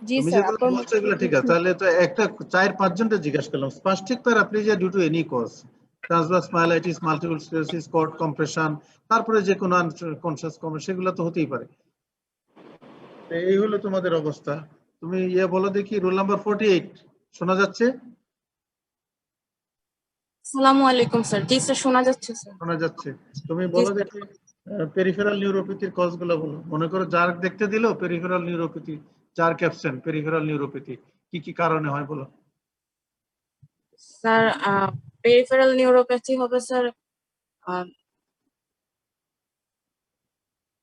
জি তুমি স্যার, যেগুলো বলছো এগুলো ঠিক আছে। তাহলে তো একটা 4-5 জনটা জিজ্ঞাসা করলাম। Spastic paraplegia due to any cause, transverse myelitis, multiple sclerosis, cord compression, তারপরে যে কোনো আনকনশাস কম্প্রেশন, সেগুলো তো হতেই পারে। এই হলো তোমাদের অবস্থা। তুমি বলো দেখি, রোল নাম্বার 48 শোনা যাচ্ছে? আসসালামু আলাইকুম স্যার। জি স্যার, শোনা যাচ্ছে স্যার। শোনা যাচ্ছে। তুমি বলো দেখি পেরিফেরাল নিউরোপ্যাথির কজ গুলো বলো। মনে করো জার্ক দেখতে দিল, peripheral neuropathy, jerk absent, peripheral neuropathy কি কি কারণে হয় বলো? স্যার পেরিফেরাল নিউরোপ্যাথি হবে স্যার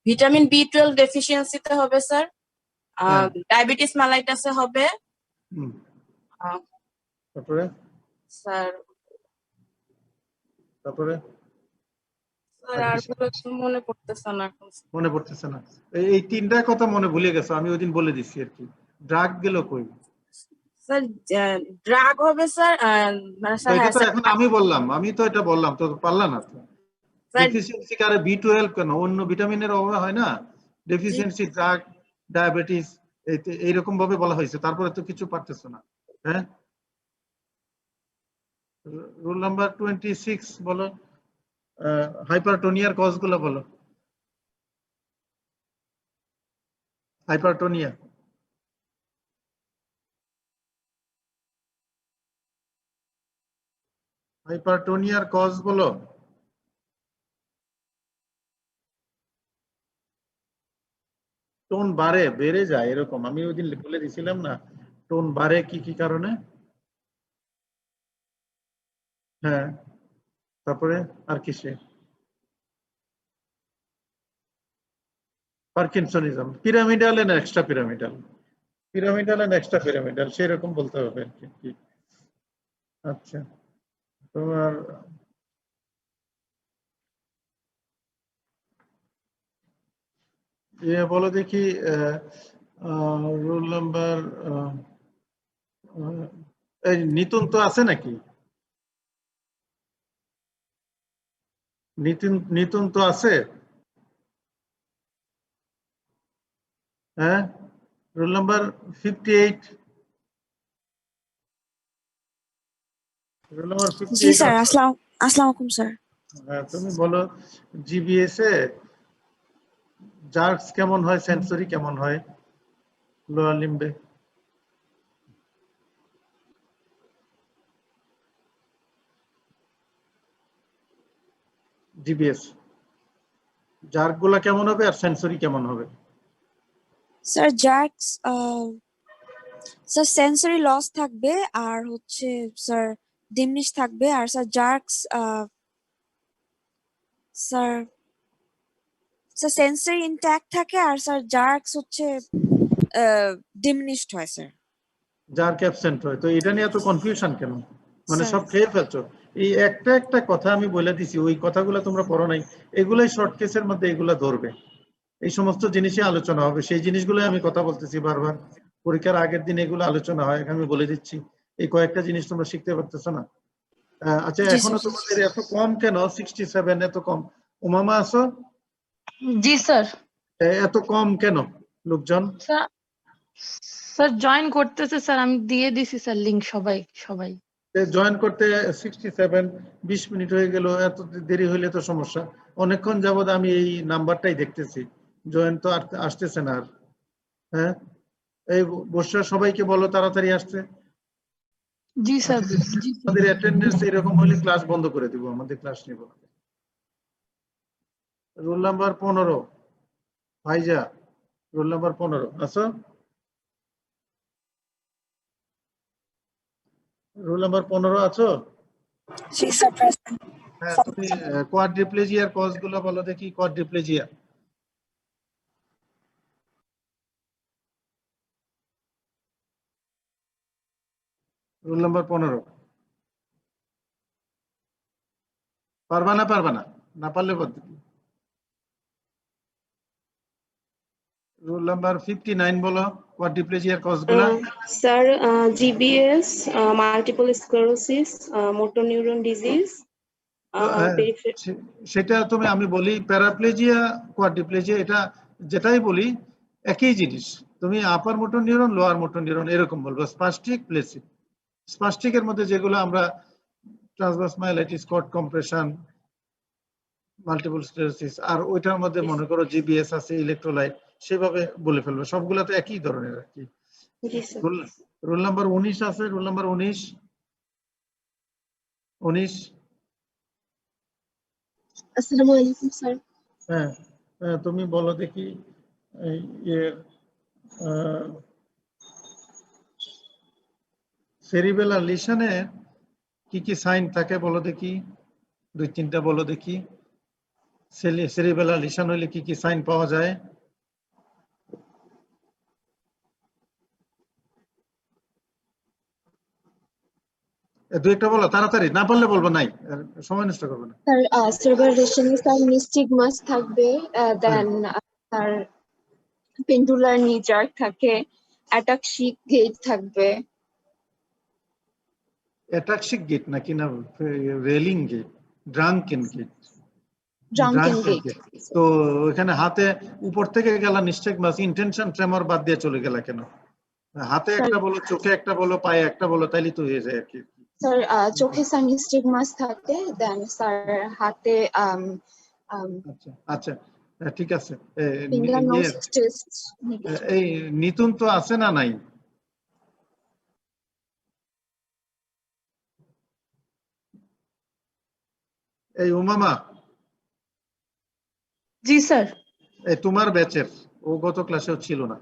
ভিটামিন B12 ডেফিসিয়েন্সিতে হবে স্যার, ডায়াবেটিস মেলাইটাসে হবে, তারপরে স্যার তারপরে স্যার আর গুলো একটু মনে পড়তেছে না এখন। মনে পড়তেছে না? এই তিনটা কথা মনে ভুলে গেছো, আমি ওই দিন বলে দিচ্ছি আর কি। ড্রাগ গেল কই? স্যার ড্রাগ হবে স্যার, মানে স্যার এটা হ্যাঁ তো স্যার এখন আমি বললাম, আমি তো এটা বললাম, তো পারলা না তো। স্যার ডেফিসিয়েন্সি কারে B12 কেন? অন্য ভিটামিনের অভাবে হয় না ডেফিসিয়েন্সি, ড্রাগ, ডায়াবেটিস, এইরকম ভাবে বলা হয়েছে। তারপরে তো কিছু পারতেছো না। হ্যাঁ, রুল নাম্বার 26 বলো, হাইপারটোনিয়ার কজ গুলো বলো। হাইপারটোনিয়া, হাইপারটোনিয়ার কজ বলো। টোন বাড়ে, বেড়ে যায় এরকম, আমি ওই দিন বলে দিছিলাম না, টোন বাড়ে কি কি কারণে। হ্যাঁ, তারপরে আর কিসে? Parkinsonism, pyramidal and extra pyramidal, pyramidal and extra pyramidal, সেরকম বলতে হবে আর কি। আচ্ছা, তোমার বলো দেখি, রোল নাম্বার এই নিতুন তো আছে নাকি? নিতুন তো আছে? হ্যাঁ, রোল নাম্বার 58, রোল নাম্বার জি 58 স্যার, আছে? আসসালামু আলাইকুম স্যার। হ্যাঁ, তুমি বলো জিবিএস এ জার্কস কেমন হয়, সেন্সরি কেমন হয় লোয়ার লিম্বে? জিবিএস জার্ক গুলা কেমন হবে আর সেন্সরি কেমন হবে? Sir jerks, sir sensory loss থাকবে, আর হচ্ছে স্যার ডিমনিশ থাকবে, আর sir jerks sir sir sensory intact থাকে, আর স্যার জার্কস হচ্ছে ডিমনিশড হয় স্যার। জার্ক অ্যাবসেন্ট হয়। তো এটা নিয়ে এত কনফিউশন কেন? মানে স্যার সব খেয়ে ফেলছো। এই একটা একটা কথা আমি বলে দিছি, ওই কথাগুলো তোমরা পড়ো নাই। এগুলাই শর্ট কেসের মধ্যে এগুলা ধরবে, এই সমস্ত জিনিসই আলোচনা হবে। সেই জিনিসগুলো আমি কথা বলতেছি বারবার, পরীক্ষার আগের দিন এগুলো আলোচনা হয়, আমি বলে দিচ্ছি। এই কয়েকটা জিনিস তোমরা শিখতে পারতেছো না। আচ্ছা, জি এখনো স্যার। তোমাদের এত কম কেন? 67 এত কম? উমামা আছো? জি স্যার। এত কম কেন লোকজন? স্যার জয়েন করতেছে স্যার, আমি দিয়ে দিছি স্যার লিংক সবাই। জয়েন করতে 67, 20 মিনিট হয়ে গেল, এত দেরি হইলে তো সমস্যা। অনেকক্ষণ যাবৎ আমি এই নাম্বারটাই দেখতেছি, জয়েন তো আসতেছে না আর। হ্যাঁ, এই বর্ষা সবাইকে বলো তাড়াতাড়ি আসতে। জি স্যার। আমাদের অ্যাটেন্ডেন্স এরকম হলে ক্লাস বন্ধ করে দিব, আমাদের ক্লাস নিব। রোল নাম্বার 15 ভাইজা, রোল নাম্বার 15 আছো? রোল নাম্বার 15 আছো? জি স্যার, প্রেজেন্ট। হ্যাঁ, তুমি কোয়াড্রিপ্লেজিয়ার কজ গুলো বলো দেখি। Quadriplegia, roll number 15। পারবা না? না পারলে বাদ দিবি। রোল নাম্বার 59 বলো কোয়াড্রিপ্লেজিয়ার কজ গুলা। Sir GBS, multiple sclerosis, motor neuron disease, সেটা তুমি, আমি বলি প্যারাপ্লেজিয়া, কোয়াড্রিপ্লেজিয়া, এটা যেটাই বলি একই জিনিস, তুমি upper motor neuron lower motor neuron এরকম বলবো, স্পাস্টিক প্লেসিভ। স্পাস্টিকের মধ্যে যেগুলো আমরা transverse myelitis, cord compression, multiple sclerosis, আর ওইটার মধ্যে মনে করো জিবিএস আছে, ইলেকট্রোলাইট, সেভাবে বলে ফেলবো। সবগুলা তো একই ধরনের আর কি। জি স্যার। রোল নাম্বার 19 আছে, রোল নাম্বার 19। আসসালামু আলাইকুম স্যার। হ্যাঁ, তুমি বলো দেখি সেরিবেলার লিশনে কি কি সাইন থাকে বলো দেখি, 2-3টা বলো দেখি। সেরিবেলার লিশন হইলে কি কি সাইন পাওয়া যায়? দু একটা বলো তাড়াতাড়ি, না পারলে বলবো নাই, সময় নষ্ট করবো না। স্যার সেরিব্রাল রেশনে স্যার নিস্টিগমাস থাকবে, দেন স্যার পেন্ডুলার নি জার্ক থাকে, অ্যাটাক্সিক গেট থাকবে। অ্যাটাক্সিক গেট নাকি না reeling gait, drunken gait? Drunken gait. তো এখানে হাতে উপর থেকে গেলা নিস্টিগমাস, ইন্টেনশন ট্রেমর বাদ দিয়ে চলে গেলা কেন? হাতে একটা বলো, চোখে একটা বলো, পায়ে একটা বলো, তাইলে তো হয়ে যায় আর কি। স্যার চোখে স্যার নিস্টিগমাস থাকে, দেন স্যার হাতে আচ্ছা আচ্ছা, ঠিক আছে। Finger nose test. এই নিতুন তো আছে না নাই? এই উমামা, জি স্যার। এই তোমার ব্যাচের, ও গত ক্লাসেও ছিল না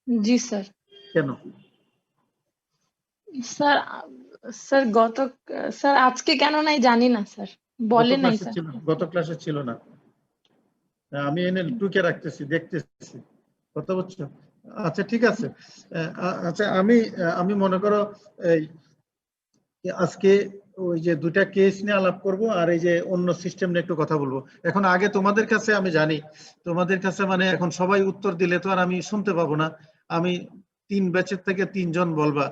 জি স্যার। কেন? স্যার স্যার স্যার আজকে কেন নাই জানি না স্যার, বলে নাই স্যার। গত ক্লাসে ছিল না। আমি এনে টুকে রাখতেছি, দেখতেছি, কথা বুঝছো? আচ্ছা ঠিক আছে। আচ্ছা আমি মনে করো এই আজকে ওই যে 2টা কেস নিয়ে আলাপ করব, আর এই যে অন্য সিস্টেম নিয়ে একটু কথা বলবো। এখন আগে তোমাদের কাছে, আমি জানি তোমাদের কাছে মানে এখন সবাই উত্তর দিলে তো আর আমি শুনতে পাবো না। আমি 3 ব্যাচের থেকে 3 জন বলবা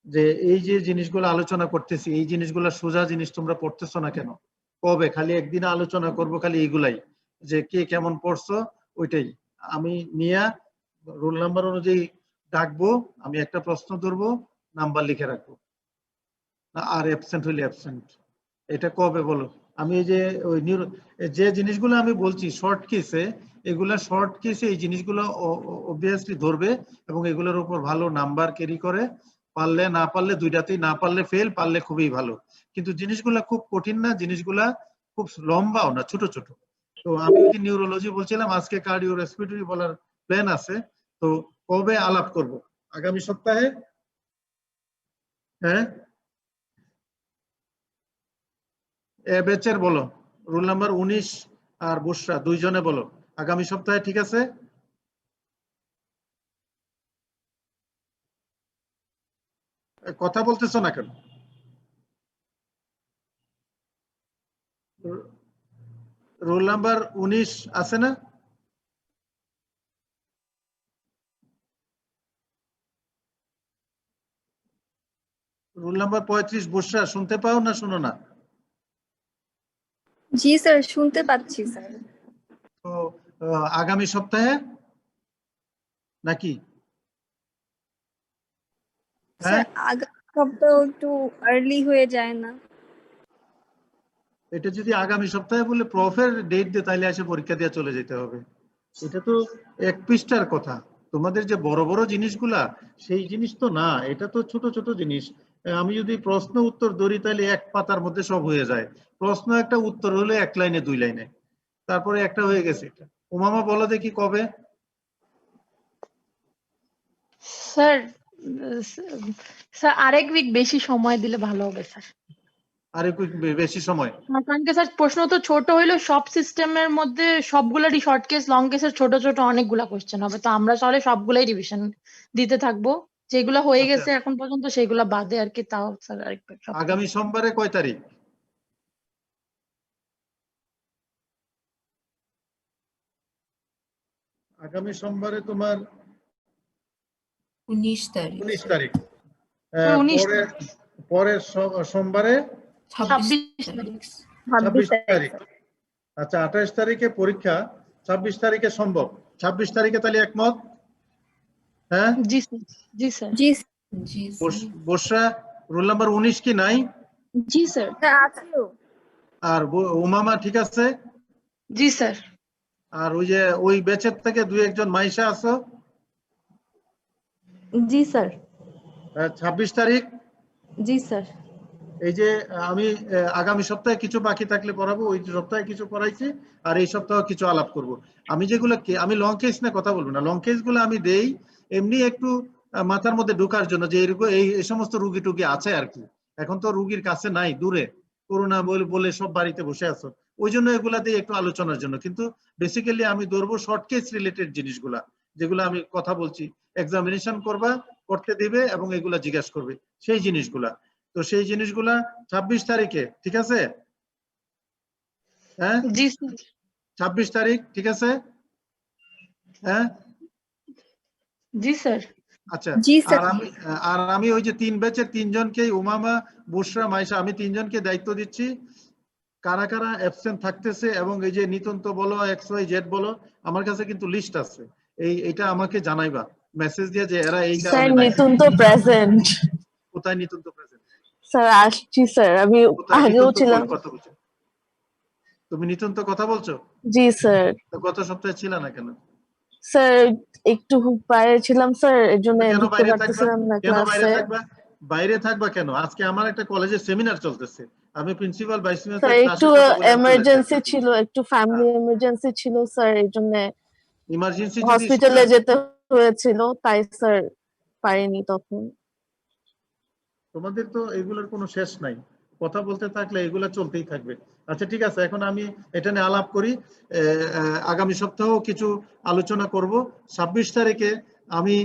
যে এই যে জিনিসগুলো আলোচনা করতেছি, এই জিনিসগুলো সোজা জিনিস তোমরা পড়তেছো না কেন? কবে খালি একদিন আলোচনা করব খালি এইগুলাই, যে কে কেমন পড়ছো ওইটাই। আমি নিয়ে রোল নাম্বার অনুযায়ী ডাকবো, আমি একটা প্রশ্ন ধরবো, নাম্বার লিখে রাখবো, আর অ্যাবসেন্ট হইলে অ্যাবসেন্ট। এটা কবে বলো? আমি এই যে ওই যে জিনিসগুলো আমি বলছি শর্ট কেসে, এগুলা শর্ট কেসে এই জিনিসগুলো অবভিয়াসলি ধরবে এবং এগুলোর উপর ভালো নাম্বার ক্যারি করে। পারলে না পারলে দুইটাতেই, না পারলে ফেল, পারলে খুবই ভালো। কিন্তু জিনিসগুলা খুব কঠিন না, জিনিসগুলা খুব লম্বাও না, ছোট ছোট। তো আমি যদি নিউরোলজি বলছিলাম, আজকে কার্ডিও রেসপিরেটরি বলার প্ল্যান আছে। তো কবে আলাপ করব? আগামী সপ্তাহে? হ্যাঁ, ব্যাচের বলো, রোল নাম্বার 19 আর বুশরা, 2 জনে বলো আগামী সপ্তাহে, ঠিক আছে? কথা বলতেছো না কেন? রোল নাম্বার 19 আছে না? রোল নাম্বার 35 বুশরা, শুনতে পাও না শুনো না? জি স্যার, শুনতে পাচ্ছি স্যার। তো আগামী সপ্তাহে নাকি? স্যার আগামী সপ্তাহ একটু আর্লি হয়ে যায় না? এটা যদি আগামী সপ্তাহে বলে প্রফের ডেট দিয়ে, তাইলে এসে পরীক্ষা দিয়ে চলে যেতে হবে। এটা তো 1 পৃষ্ঠার কথা। তোমাদের যে বড় বড় জিনিসগুলা, সেই জিনিস তো না, এটা তো ছোট ছোট জিনিস। আমি যদি প্রশ্ন উত্তর ধরি, তাহলে 1 পাতার মধ্যে সব হয়ে যায়। প্রশ্ন একটা, উত্তর হলে 1 লাইনে 2 লাইনে, তারপরে একটা হয়ে গেছে। এটা উমামা বলো দেখি কবে? স্যার স্যার আরেক উইক বেশি সময় দিলে ভালো হবে স্যার। আর একটু বেশি সময়? কারণ কি স্যার, প্রশ্ন তো ছোট হইলো, সব সিস্টেমের মধ্যে সবগুলারই শর্ট কেস লং কেসের ছোট ছোট অনেকগুলা কোশ্চেন হবে, তো আমরা তাহলে সবগুলাই রিভিশন দিতে থাকবো। যেগুলো হয়ে আচ্ছা। গেছে এখন পর্যন্ত সেগুলা বাদে আর কি, তাও স্যার আরেকবার আগামী সোমবারে কয় তারিখ? আগামী সোমবারে তোমার 19 তারিখ। 19 তারিখ। 19 পরের সোমবারে 26 তারিখ। 26 তারিখ। আচ্ছা, 28 তারিখে পরীক্ষা, 26 তারিখে সম্ভব? 26 তারিখে তাহলে একমত? হ্যাঁ, জি স্যার, জি স্যার। জি বসরা রোল নাম্বার 19 কি নাই? জি স্যার। আছেও। আর উমামা ঠিক আছে? জি স্যার। আর ওই যে ওই ব্যাচের থেকে 2-1 জন মাইশা আছো? জি স্যার। 26 তারিখ। জি স্যার। এই যে আমি আগামী সপ্তাহে কিছু বাকি থাকলে পড়াবো, ওই সপ্তাহে কিছু পড়াইছি, আর এই সপ্তাহে কিছু আলাপ করব। আমি যেগুলো আমি লং কেস নিয়ে কথা বলবো না, লং কেস গুলো আমি দেই এমনি একটু মাথার মধ্যে ঢোকার জন্য, যে এরকম এই সমস্ত রুগী টুগী আছে আর কি। এখন তো রুগীর কাছে নাই, দূরে, করোনা বলে সব বাড়িতে বসে আছো, ওই জন্য এগুলা দিয়ে একটু আলোচনার জন্য। কিন্তু বেসিক্যালি আমি ধরবো শর্ট কেস রিলেটেড জিনিসগুলা, যেগুলো আমি কথা বলছি, এক্সামিনেশন করবা, করতে দিবে এবং এগুলা জিজ্ঞাসা করবে, সেই জিনিসগুলা। তো সেই জিনিসগুলা 26 তারিখে, ঠিক আছে? হ্যাঁ, জি স্যার। 26 তারিখ ঠিক আছে? হ্যাঁ, জি স্যার। আচ্ছা। জি স্যার। আর আমি ওই যে 3 ব্যাচের 3 জনকে, উমামা, বুশরা, মাইশা, আমি 3 জনকে দায়িত্ব দিচ্ছি। কারা কারা অ্যাবসেন্ট থাকতেছে এবং এই যে নিতন্ত বলো, XYZ বলো, আমার কাছে কিন্তু লিস্ট আছে, এইটা আমাকে জানাইবা মেসেজ দিয়ে যে এরা এই স্যার কারণে নাই। নিতুন্ত প্রেজেন্ট। কোথায় নিতন্ত প্রেজেন্ট? স্যার আসছি স্যার, আমি কোথায় আগেও নিতন্ত? ছিলাম। কথা বলছো তুমি, নিতন্ত কথা বলছো? জি স্যার। তো গত সপ্তাহে ছিল না কেন? স্যার একটু বাইরে ছিলাম স্যার, এর জন্য কেন ঢুকতে বাইরে থাকবা? পারতেছিলাম না কেন বাইরে ক্লাসে। থাকবা? বাইরে থাকবা কেন? আজকে আমার একটা কলেজের সেমিনার চলতেছে, আমি প্রিন্সিপাল ভাইস স্যার প্রিন্সিপাল একটু ক্লাসের কথা বলে আমি চলে এমার্জেন্সি যাচ্ছি। ছিল, একটু ফ্যামিলি এমার্জেন্সি ছিল স্যার, এর জন্য ইমার্জেন্সি যদি হসপিটালে যেতে হয়েছিল, তাই স্যার পারিনি তখন। তোমাদের তো এগুলোর কোনো শেষ নাই, কথা বলতে থাকলে এগুলা চলতেই থাকবে। আচ্ছা ঠিক আছে, এখন আমি এটা নিয়ে আলাপ করি, আগামী সপ্তাহ কিছু আলোচনা করব। 26 তারিখে আমি,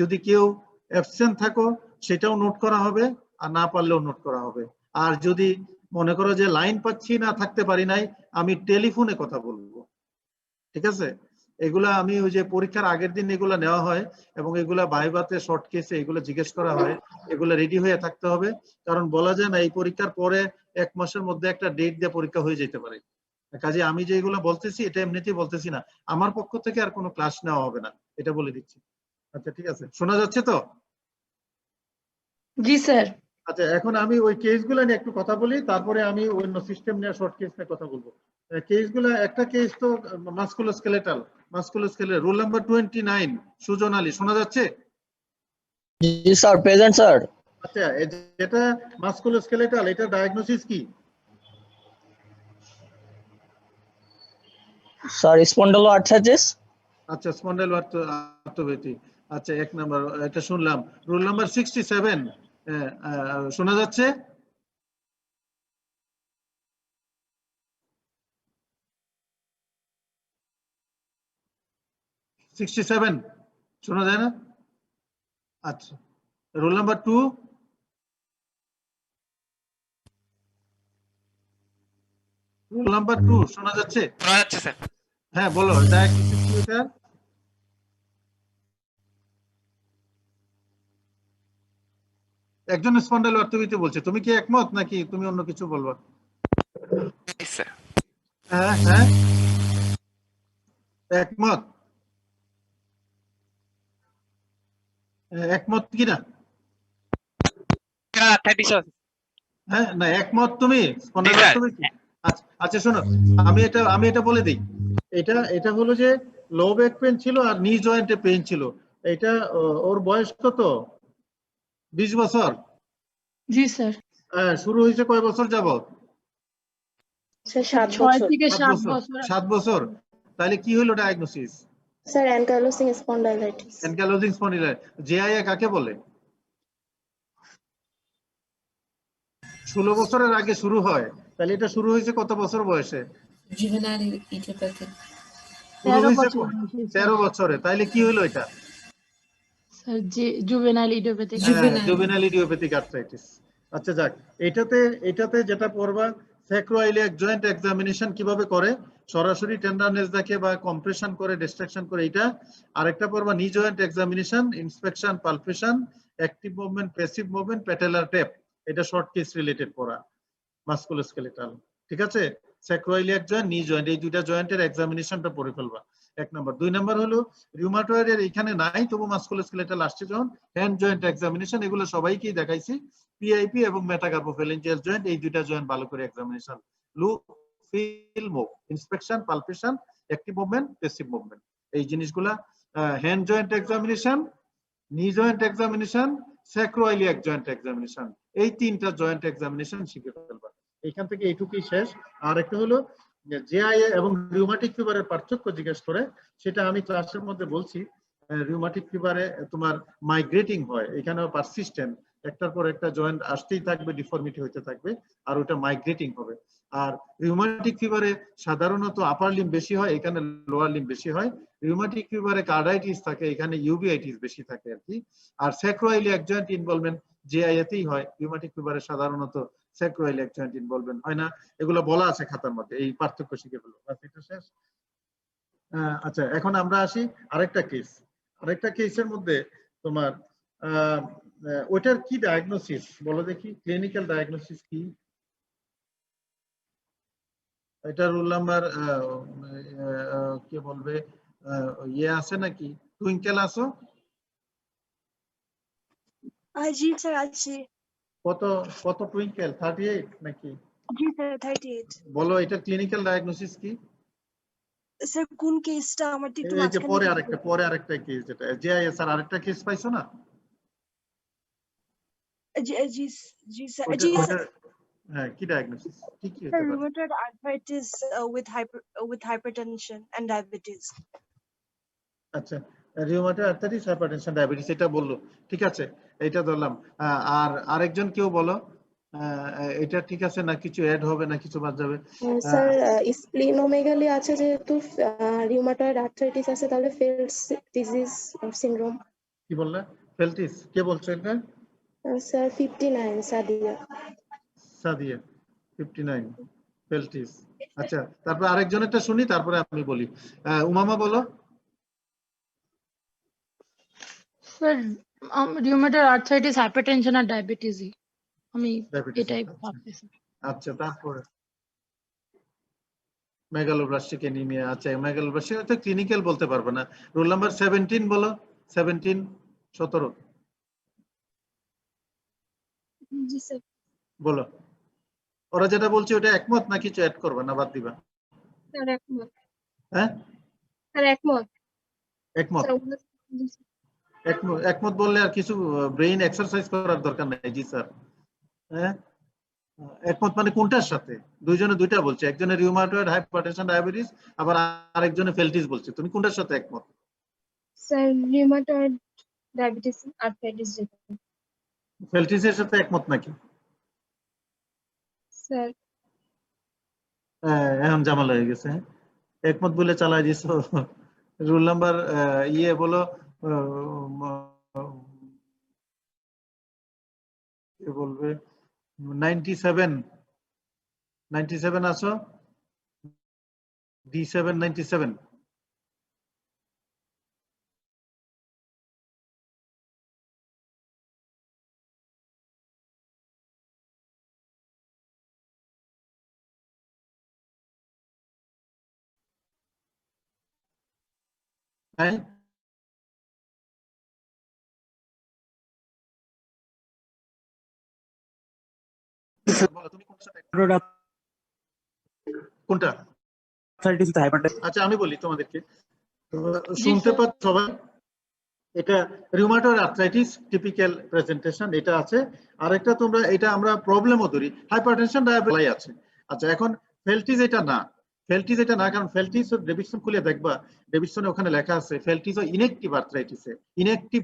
যদি কেউ অ্যাবসেন্ট থাকো সেটাও নোট করা হবে, আর না পারলেও নোট করা হবে। আর যদি মনে করো যে লাইন পাচ্ছি না, থাকতে পারি নাই, আমি টেলিফোনে কথা বলবো, ঠিক আছে? এগুলা আমি ওই যে পরীক্ষার আগের দিন এগুলা নেওয়া হয় এবং এগুলা ভাইভাতে, শর্ট কেসে এগুলো জিজ্ঞেস করা হয়, এগুলা রেডি হয়ে থাকতে হবে। কারণ বলা যায় না এই পরীক্ষার পরে 1 মাসের মধ্যে একটা ডেট দিয়ে পরীক্ষা হয়ে যেতে পারে। কাজে আমি যে এগুলো বলতেছি এটা এমনিতেই বলতেছি না, আমার পক্ষ থেকে আর কোনো ক্লাস নেওয়া হবে না, এটা বলে দিচ্ছি। আচ্ছা ঠিক আছে, শোনা যাচ্ছে তো? জি স্যার। আচ্ছা, এখন আমি ওই কেসগুলো নিয়ে একটু কথা বলি, তারপরে আমি অন্য সিস্টেম নিয়ে, শর্ট কেস নিয়ে কথা বলবো। কেসগুলো, একটা কেস তো musculoskeletal, roll number 29, Sujan Ali, শোনা যাচ্ছে? জি স্যার, প্রেজেন্ট স্যার। আচ্ছা, যেটা মাস্কুলোস্কেলেটাল, এটা ডায়াগনোসিস কি? Sir spondyloarthritis. আচ্ছা, স্পন্ডাইলোআর্থ্রোপ্যাথি। আচ্ছা, 1 নাম্বার এটা শুনলাম। রোল নাম্বার 67, শোনা যাচ্ছে? শোনা যায় না? আচ্ছা, রোল নাম্বার 2, রোল নাম্বার 2 শোনা যাচ্ছে? শোনা যাচ্ছে স্যার। হ্যাঁ বলো, ডায়াগনোসিস কি এটা? একজন স্পন্ডাইলোআর্থ্রোপ্যাথি বলছে, তুমি কি একমত নাকি তুমি অন্য কিছু বলবা? স্যার হ্যাঁ হ্যাঁ, একমত? একমত কি না? হ্যাঁ, না একমত তুমি স্পন্ডাইলোআর্থ্রোপ্যাথি? আচ্ছা আচ্ছা, শোনো, আমি এটা বলে দিই। এটা হলো যে লো ব্যাক পেন ছিল আর নি জয়েন্টে পেন ছিল। এটা ওর বয়স কত? 20 বছর? জি স্যার। শুরু হয়েছে কয় বছর যাবত? 7 6 বছর। থেকে 7 বছর? বছর। 7 বছর। তাহলে কি হলো diagnosis? Sir ankylosing spondylitis. Ankylosing spondylitis. JIA কাকে বলে? 16 বছরের আগে শুরু হয়, তাহলে এটা শুরু হয়েছে কত বছর বয়সে? Juvenile idiopathic. শুরু 13 হয়েছে বছর বয়সে স্যার। 13 বছরে, তাইলে কি হলো এটা? Sir juvenile idiopathic. Juvenile idiopathic arthritis. আচ্ছা যাক, এটাতে যেটা পড়বা, স্যাক্রোইলিয়াক জয়েন্ট এক্সামিনেশন কিভাবে করে, সরাসরি টেন্ডারনেস দেখে বা কম্প্রেশন করে, ডিস্ট্রাকশন করে, এটা। আরেকটা পড়বা knee joint examination, inspection, palpation, active movement, passive movement, patellar tap. এটা শর্ট কেস রিলেটেড পড়া, মাস্কুলোস্কেলেটাল, ঠিক আছে? স্যাক্রোইলিয়াক জয়েন্ট, নি জয়েন্ট, এই দুইটা জয়েন্টের এক্সামিনেশনটা পড়ে ফেলবা। এক নম্বর। 2 নম্বর হলো রিউমাটয়েডের এখানে নাই তবু মাস্কুলোস্কেলেটাল আসছে যখন হ্যান্ড জয়েন্ট এক্সামিনেশন, এগুলো সবাইকেই দেখাইছি। পিআইপি এবং মেটাকার্পোফ্যালেঞ্জিয়াল জয়েন্ট, এই দুইটা জয়েন্ট ভালো করে examination. Look, feel, move, inspection, palpation, active movement, passive movement, এই জিনিসগুলা hand joint examination, knee joint examination, sacroiliac joint examination, এই 3টা জয়েন্ট এক্সামিনেশন শিখে ফেলবা। এখান থেকে এইটুকুই শেষ। আর একটা হলো জেআইএ এবং রিউমাটিক ফিভারের পার্থক্য জিজ্ঞেস করে, সেটা আমি ক্লাসের মধ্যে বলছি। রিউমাটিক ফিভারে তোমার মাইগ্রেটিং হয়, এখানেও পারসিস্টেন্ট, একটার পর একটা জয়েন্ট আসতেই থাকবে, ডিফর্মিটি হতে থাকবে, আর ওটা মাইগ্রেটিং হবে। আর রিউমাটিক ফিভারে সাধারণত আপার লিম্ব বেশি হয়, এখানে লোয়ার লিম্ব বেশি হয়। রিউমাটিক ফিভারে কার্ডাইটিস থাকে, এখানে ইউবিআইটিস বেশি থাকে আর কি। আর স্যাক্রোইলিয়াক জয়েন্ট ইনভলভমেন্ট জেআইএতেই হয়, রিউমাটিক ফিভারে সাধারণত স্যাক্রোইলিয়াক জয়েন্ট ইনভলভমেন্ট হয় না। এগুলো বলা আছে খাতার মধ্যে, এই পার্থক্য শিখে ফেলো। এটা শেষ। আচ্ছা, এখন আমরা আসি আরেকটা কেস। আরেকটা কেসের মধ্যে তোমার ওইটার কি ডায়াগনোসিস বলো দেখি, ক্লিনিক্যাল ডায়াগনোসিস কি? এটা রোল নাম্বার কি বলবে, ইয়ে আছে নাকি? টুইঙ্কেল আসো? জি স্যার আছি। কত কত টুইঙ্কেল? 38 নাকি? জি স্যার 38। বলো এটা ক্লিনিক্যাল ডায়াগনোসিস কি? স্যার কোন কেসটা আমার তো একটু এই যে মাঝখানে পরে আরেকটা কেস, যেটা জেআইএস আর আরেকটা কেস পাইছো না? জি জি জি স্যার ওটা জি ওটা হ্যাঁ, কি ডায়াগনোসিস? কি কি হতে স্যার পারে? rheumatoid arthritis with hypertension and diabetes. আচ্ছা, রিউমাটয়েড আর্থ্রাইটিস, হাইপারটেনশন, ডায়াবেটিস, এটা বললো, ঠিক আছে, এটা ধরলাম। আর আরেকজন কেউ বলো, এটা ঠিক আছে না কিছু অ্যাড হবে না কিছু বাদ যাবে? স্যার স্প্লিনোমেগালি আছে, যেহেতু রিউমাটয়েড আর্থ্রাইটিস আছে, তাহলে ফেলস ডিজিজ সিনড্রোম। কি বললে? ফেলটিস? কে বলছো এটা? স্যার 59 সাদিয়া। সাদিয়া 59 ফেলটিস। আচ্ছা, তারপর আরেকজনেরটা শুনি, তারপরে আমি বলি। উমামা বলো। স্যার রিউমেটয়েড আর্থ্রাইটিস, হাইপারটেনশন আর ডায়াবেটিসই আমি Diabetes, এটাই আচ্ছা। ভাবতেছি। আচ্ছা, তারপরে মেগালোব্লাস্টিক অ্যানিমিয়া। আচ্ছা, মেগালোব্লাস্টিক তো ক্লিনিক্যাল বলতে পারবে না। রোল নাম্বার 17 বলো। 17 17 জি স্যার। বলো। ওরা যেটা বলছে ওটা একমত না কিছু অ্যাড করবে না বাদ দিবা? স্যার একমত। হ্যাঁ, স্যার একমত। একমত। স্যার একমত বললে আর কিছু ব্রেইন এক্সারসাইজ করার দরকার নাই। জি স্যার। হ্যাঁ, একমত মানে কোনটার সাথে? দুইজনে দুইটা বলছে, একজনে রিউমাটয়েড, হাইপারটেনশন, ডায়াবেটিস, আবার আরেকজনে ফেলটিস বলছে। তুমি কোনটার সাথে একমত? স্যার রিউমাটয়েড ডায়াবেটিস আর্থ্রাইটিস যেটা। ফেলটিসের সাথে একমত নাকি? স্যার এখন জামাল হয়ে গেছে। একমত বলে চালাই দিছো। রোল নাম্বার ইয়ে বলো, কে বলবে? 97 আছো? D7 97। হ্যাঁ, তুমি কোনটা? আচ্ছা, আমি বলি তোমাদেরকে, শুনতে পাচ্ছ সবাই? এটা রিউমাটয়েড আর্থ্রাইটিস টিপিক্যাল প্রেজেন্টেশন, এটা আছে। আরেকটা তোমরা, এটা আমরা প্রবলেমও ধরি, হাইপারটেনশন, ডায়াবেটিস আছে। আচ্ছা, এখন ফেলটিস এটা না। ফেলটিস এটা না, কারণ ফেলটিস ডেভিডসন খুলে দেখবা, ডেভিডসনে ওখানে লেখা আছে ফেলটিস ও ইনঅ্যাক্টিভ আর্থ্রাইটিসে, ইনঅ্যাক্টিভ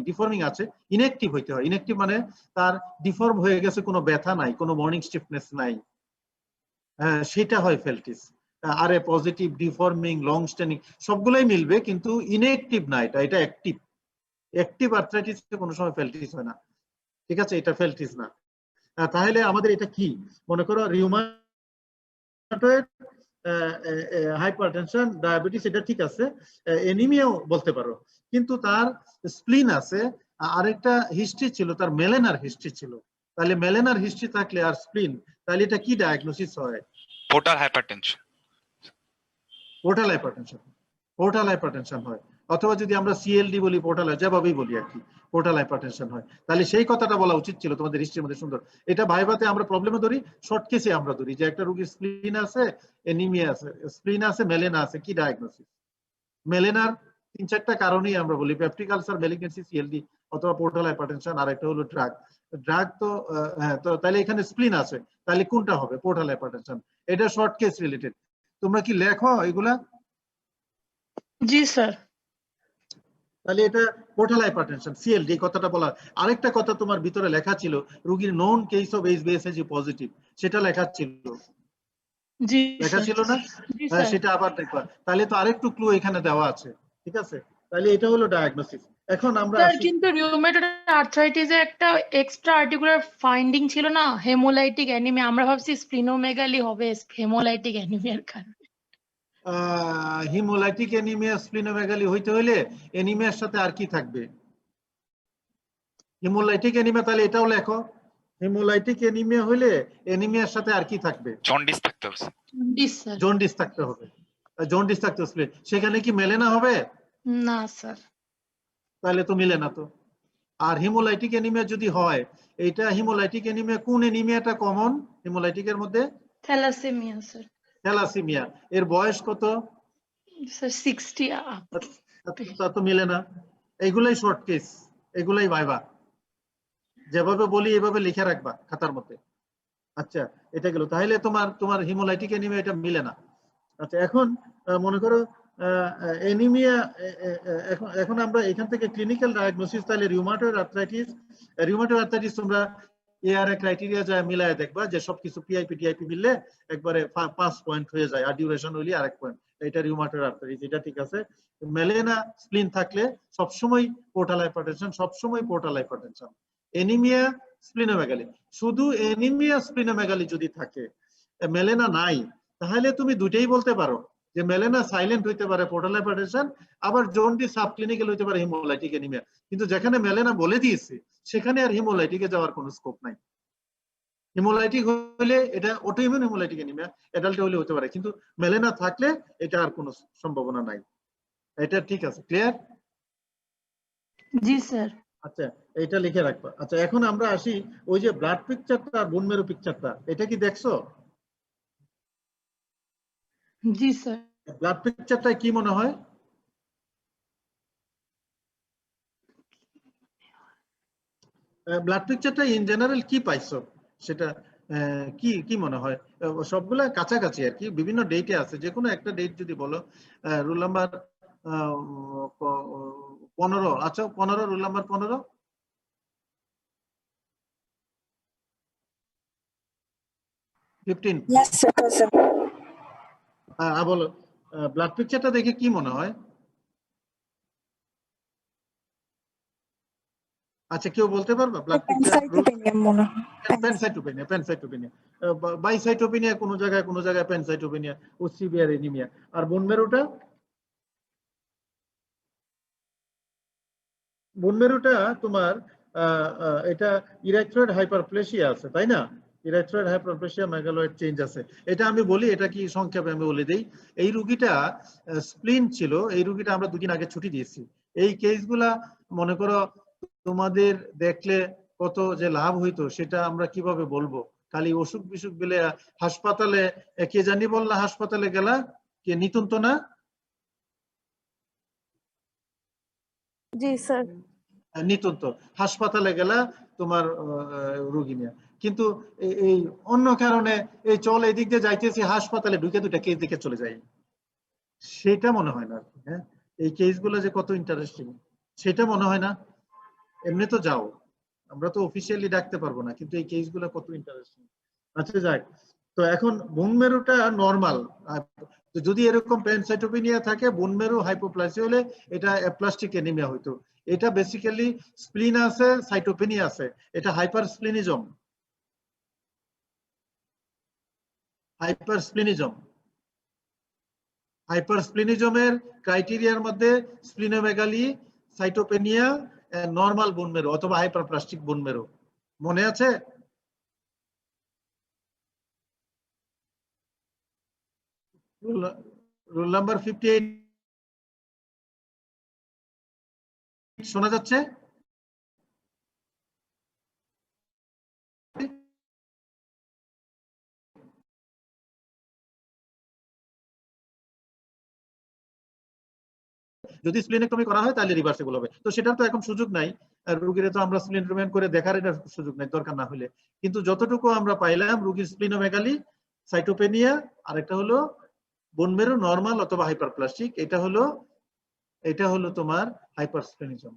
ডিফর্মিং আছে। ইনঅ্যাক্টিভ হইতে হয়। ইনঅ্যাক্টিভ মানে তার ডিফর্ম হয়ে গেছে, কোনো ব্যথা নাই, কোনো মর্নিং স্টিফনেস নাই, সেটা হয় ফেলটিস। আরে পজিটিভ, ডিফর্মিং, লং স্ট্যান্ডিং সবগুলাই মিলবে, কিন্তু ইনঅ্যাক্টিভ না, এটা অ্যাক্টিভ। অ্যাক্টিভ আর্থ্রাইটিস কোনো সময় ফেলটিস হয় না, ঠিক আছে? এটা ফেলটিস না। তাহলে আমাদের এটা কি? মনে করো রিউমাটয়েড, হাইপারটেনশন, ডায়াবেটিস, এটা ঠিক আছে। অ্যানিমিয়াও বলতে পারো, কিন্তু তার স্প্লিন আছে, আরেকটা হিস্ট্রি ছিল, তার মেলেনার হিস্ট্রি ছিল। তাহলে মেলেনার হিস্ট্রি থাকলে আর স্প্লিন, তাহলে এটা কি ডায়াগনোসিস হয়? Portal hypertension. Portal hypertension. Portal hypertension হয়, অথবা যদি আমরা সিএলডি বলি পোর্টাল, যেভাবেই বলি আর কি, পোর্টাল হাইপারটেনশন হয়, তাহলে সেই কথাটা বলা উচিত ছিল তোমাদের হিস্ট্রির মধ্যে। সুন্দর। এটা ভাইভাতে আমরা প্রবলেমে ধরি, শর্ট কেসে আমরা ধরি যে একটা রোগীর স্প্লিন আছে, এনিমিয়া আছে, স্প্লিন আছে, মেলেনা আছে, কি ডায়াগনোসিস? মেলেনার 3-4টা কারণেই আমরা বলি, পেপটিক আলসার, ম্যালিগনেন্সি, সিএলডি অথবা পোর্টাল হাইপারটেনশন, আর একটা হলো ড্রাগ। ড্রাগ তো হ্যাঁ, তো তাহলে এখানে স্প্লিন আছে, তাহলে কোনটা হবে? Portal hypertension. এটা শর্ট কেস রিলেটেড। তোমরা কি লেখো এগুলা? জি স্যার। তাহলে এটা পোর্টাল হাইপারটেনশন, সিএলডি কথাটা বলা। আরেকটা কথা তোমার ভিতরে লেখা ছিল, রোগীর নোন কেস অফ এইচবিএসএজি পজিটিভ, সেটা লেখা ছিল, জি লেখা স্যার। ছিল না? জি স্যার। সেটা আবার দেখবা। তাহলে তো আরেকটু ক্লু এখানে দেওয়া আছে, ঠিক আছে? তাহলে এটা হলো ডায়াগনোসিস। এখন আমরা স্যার আসি, কিন্তু রিউমেটয়েড আর্থ্রাইটিসে একটা এক্সট্রা আর্টিকুলার ফাইন্ডিং ছিল না, হেমোলাইটিক অ্যানিমিয়া। আমরা ভাবছি স্প্লিনোমেগালি হবে হেমোলাইটিক অ্যানিমিয়ার কারণে। হিমোলাইটিক অ্যানিমিয়া স্প্লিনোমেগালি হইতে হইলে অ্যানিমিয়ার সাথে আর কি থাকবে? হিমোলাইটিক অ্যানিমিয়া, তাহলে এটাও লেখো। হিমোলাইটিক অ্যানিমিয়া হইলে অ্যানিমিয়ার সাথে আর কি থাকবে? জন্ডিস থাকতে হবে স্যার। Jaundice sir. জন্ডিস থাকতে হবে। জন্ডিস থাকতে হবে। সেখানে কি মেলেনা হবে? না স্যার। তাহলে তো মিলে না তো। আর হিমোলাইটিক অ্যানিমিয়া যদি হয়, এটা হিমোলাইটিক অ্যানিমিয়া, কোন অ্যানিমিয়াটা কমন হিমোলাইটিকের মধ্যে? Thalassaemia sir. থ্যালাসেমিয়া। এর বয়স কত? Sir 60 up. তা তো মিলে না। এগুলাই শর্ট কেস, এগুলাই ভাইবা। যেভাবে বলি এভাবে লিখে রাখবা খাতার মধ্যে। আচ্ছা, এটা গেল। তাহলে তোমার হিমোলাইটিক অ্যানিমিয়া এটা মিলে না। আচ্ছা, এখন মনে করো অ্যানিমিয়া, এখন আমরা এখান থেকে ক্লিনিক্যাল ডায়াগনোসিস, তাহলে রিউমাটয়েড আর্থ্রাইটিস তোমরা এআরএ ক্রাইটেরিয়া যা মিলায় দেখবা যে সবকিছু পিআইপি টিআইপি মিললে একবারে 5 পয়েন্ট হয়ে যায়, আর ডিউরেশন হইলে আরেক পয়েন্ট। এটা রিউমাটয়েড আর্থ্রাইটিস, এটা ঠিক আছে। মেলেনা স্প্লিন থাকলে সবসময় পোর্টাল হাইপারটেনশন, সবসময় পোর্টাল হাইপারটেনশন। অ্যানিমিয়া স্প্লিনোমেগালি, শুধু অ্যানিমিয়া স্প্লিনোমেগালি যদি থাকে, মেলেনা নাই, তাহলে তুমি দুটেই বলতে পারো যে মেলেনা সাইলেন্ট হইতে পারে পোর্টাল হাইপারটেনশন, আবার জন্ডিস সাবক্লিনিক্যাল হইতে পারে হিমোলাইটিক অ্যানিমিয়া। কিন্তু যেখানে মেলেনা বলে দিয়েছে সেখানে আর হিমোলাইটিকে যাওয়ার কোনো স্কোপ নাই। হিমোলাইটিক হলে এটা অটোইমিউন হিমোলাইটিক অ্যানিমিয়া, অ্যাডাল্টে হলে হতে পারে, কিন্তু মেলেনা থাকলে এটা আর কোনো সম্ভাবনা নাই। এটা ঠিক আছে, ক্লিয়ার? জি স্যার। আচ্ছা, এটা লিখে রাখবা। আচ্ছা, এখন আমরা আসি ওই যে ব্লাড পিকচারটা, বোন মেরু পিকচারটা, এটা কি দেখছো? জি স্যার। ব্লাড পিকচারটা কি মনে হয়? ব্লাড পিকচারটা ইন জেনারেল কি পাইছো সেটা কি মনে হয়? সবগুলা কাছাকাছি আর কি, বিভিন্ন ডেটে আছে, যে কোনো একটা ডেট যদি বলো। Roll number 15। আচ্ছা, 15, রোল নাম্বার 15। বলো, ব্লাড পিকচারটা দেখে কি মনে হয়? আচ্ছা, কেউ বলতে পারবে ব্লাড পিকচার? প্যানসাইটোপেনিয়া, বাইসাইটোপেনিয়া, কোন জায়গায় প্যানসাইটোপেনিয়া ও সিভিয়ার এনিমিয়া। আর বোন মেরুটা তোমার এটা ইরেথ্রয়েড হাইপারপ্লেসিয়া আছে, তাই না? ইরেথ্রয়েড হাইপারপ্লেসিয়া, মেগালয়েড চেঞ্জ আছে। এটা আমি বলি, এটা কি সংক্ষেপে আমি বলে দিই। এই রুগীটা স্প্লিন ছিল, এই রুগীটা আমরা 2 দিন আগে ছুটি দিয়েছি। এই কেসগুলা মনে করো তোমাদের দেখলে কত যে লাভ হইতো সেটা আমরা কিভাবে বলবো? খালি অসুখ বিসুখ বলে হাসপাতালে, কে জানি বললা হাসপাতালে গেলা, কে নিতন্ত না? জি স্যার। নিতন্ত হাসপাতালে গেলা তোমার রোগী নিয়ে, কিন্তু এই অন্য কারণে এই চল এদিক দিয়ে যাইতেছি, হাসপাতালে ঢুকে 2টা কেস দেখে চলে যাই, সেটা মনে হয় না। হ্যাঁ, এই কেসগুলো যে কত ইন্টারেস্টিং সেটা মনে হয় না? এমনি তো যাও, আমরা তো অফিসিয়ালি ডাকতে পারবো না, কিন্তু এই কেসগুলো কত ইন্টারেস্টিং। আচ্ছা, যাক। তো এখন বোন মেরুটা নরমাল, যদি এরকম প্যানসাইটোপেনিয়া থাকে, বোন মেরু হাইপোপ্লাসিয়া হলে এটা অ্যাপ্লাস্টিক অ্যানিমিয়া হইতো। এটা বেসিক্যালি স্প্লিন আছে, সাইটোপেনিয়া আছে, এটা হাইপারস্প্লিনিজম। হাইপারস্প্লিনিজমের ক্রাইটেরিয়ার মধ্যে স্প্লিনোমেগালি, সাইটোপেনিয়া, নরমাল বোন মেরু অথবা হাইপারপ্লাস্টিক বোন মেরু। মনে আছে? রুল নাম্বার 58 শোনা যাচ্ছে? যদি স্প্লিনেক্টমি করা হয় তাহলে রিভার্সিবল হবে, তো সেটার তো এখন সুযোগ নাই। রোগীরে তো আমরা স্প্লিনেক্টমি করে দেখার এটা সুযোগ নাই, দরকার না হলে। কিন্তু যতটুকু আমরা পাইলাম রোগীর স্প্লিনোমেগালি, সাইটোপেনিয়া, আর একটা হলো বোন মেরু নরমাল অথবা হাইপারপ্লাস্টিক, এটা হলো তোমার হাইপারস্প্লিনিজম।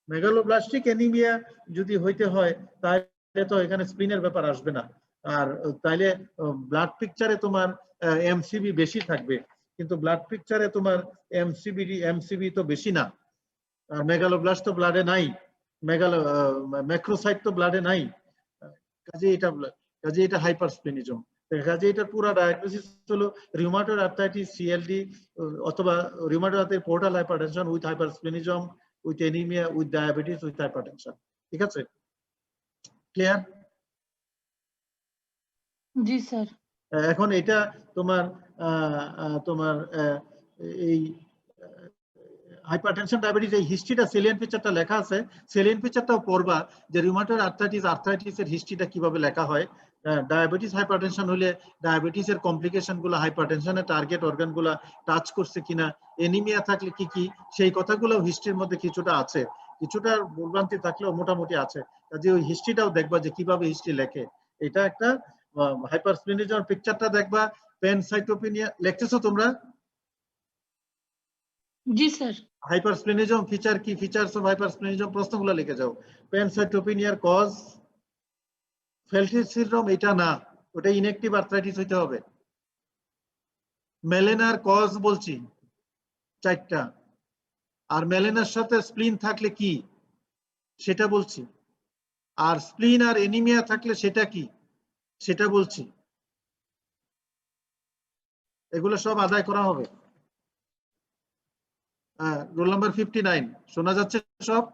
মেগালোব্লাস্টিক অ্যানিমিয়া যদি হইতে হয় তাহলে তো এখানে স্প্লিনের ব্যাপার আসবে না, আর তাইলে ব্লাড পিকচারে তোমার এমসিবি বেশি থাকবে, কিন্তু ব্লাড পিকচারে তোমার এমসিবি তো বেশি না, আর মেগালোব্লাস্ট তো ব্লাডে নাই, ম্যাক্রোসাইট তো ব্লাডে নাই, কাজে এটা হাইপারস্প্লিনিজম। কাজে এটা পুরো ডায়াগনোসিস হলো রিউমাটয়েড আর্থ্রাইটিস, সিএলডি, অথবা rheumatoid arthritis portal hypertension with hypersplenism, with anaemia, with diabetes, with hypertension. ঠিক আছে, ক্লিয়ার? জি স্যার। এখন এটা তোমার এই হাইপারটেনশন, ডায়াবেটিস, এই হিস্ট্রিটা, সেলিয়েন্ট ফিচারটা লেখা আছে, সেলিয়েন্ট ফিচারটাও পড়বা যে রিউমাটয়েড আর্থ্রাইটিসের হিস্ট্রিটা কিভাবে লেখা হয়। ডায়াবেটিস হাইপারটেনশন হলে ডায়াবেটিসের কমপ্লিকেশন গুলো, হাইপারটেনশনের টার্গেট অর্গান গুলা টাচ করছে কিনা, এনিমিয়া থাকলে কি কি, সেই কথাগুলো হিস্ট্রির মধ্যে কিছুটা আছে, কিছুটা ভুলভ্রান্তি থাকলেও মোটামুটি আছে। কাজে ওই হিস্ট্রিটাও দেখবা যে কিভাবে হিস্ট্রি লেখে। এটা একটা হাইপারস্প্লিনিজম পিকচারটা দেখবা, প্যানসাইটোপেনিয়া লিখতেছো তোমরা? জি স্যার। হাইপারস্প্লিনিজম ফিচার কি, ফিচারস অফ হাইপারস্প্লিনিজম প্রশ্নগুলো লিখে যাও। প্যানসাইটোপেনিয়ার কজ ফেলটিস সিনড্রোম, এটা না, ওটা ইনঅ্যাক্টিভ আর্থ্রাইটিস হইতে হবে। মেলেনার কজ বলছি 4টা, আর মেলেনার সাথে স্প্লিন থাকলে কি সেটা বলছি, আর স্প্লিন আর এনিমিয়া থাকলে সেটা কি সেটা বলছি। এগুলো সব আদায় করা হবে। রোল নাম্বার 59 শোনা যাচ্ছে সব?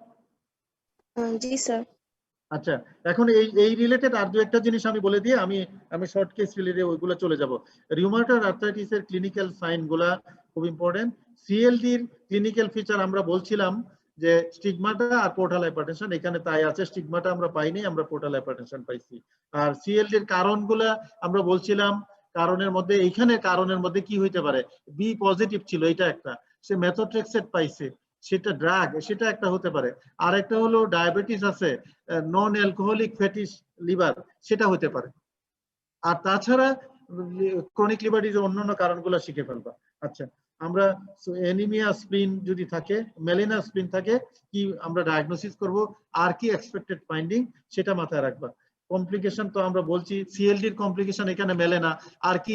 জি স্যার। আচ্ছা, এখন এই রিলেটেড আর দু একটা জিনিস আমি বলে দিয়ে আমি শর্ট কেস রিলেটেড ওইগুলো চলে যাব। রিউমাটয়েড আর্থ্রাইটিসের ক্লিনিক্যাল সাইন গুলা খুব ইম্পর্টেন্ট। সিএলডির ক্লিনিক্যাল ফিচার আমরা বলছিলাম যে স্টিগমাটা আর পোর্টাল হাইপারটেনশন, এখানে তাই আছে, স্টিগমাটা আমরা পাইনি, আমরা পোর্টাল হাইপারটেনশন পাইছি। আর সিএলডির কারণগুলা আমরা বলছিলাম, কারণের মধ্যে কি হইতে পারে, বি পজিটিভ ছিল, এটা একটা, সে মেথোট্রেক্সেট পাইছে, সেটা ড্রাগ, সেটা একটা হতে পারে। আর একটা হলো ডায়াবেটিস আছে, নন অ্যালকোহলিক ফ্যাটি লিভার, সেটা হতে পারে। আর তাছাড়া ক্রনিক লিভার ডিজিজ অন্যান্য কারণগুলো শিখে ফেলবা। আচ্ছা, আমরা এনিমিয়া স্প্লিন যদি থাকে, মেলিনা স্প্লিন থাকে, কি আমরা ডায়াগনোসিস করব, আর কি এক্সপেক্টেড ফাইন্ডিং সেটা মাথায় রাখবা। কমপ্লিকেশন তো আমরা বলছি, সিএলডির কমপ্লিকেশন এখানে মেলে না, আর কি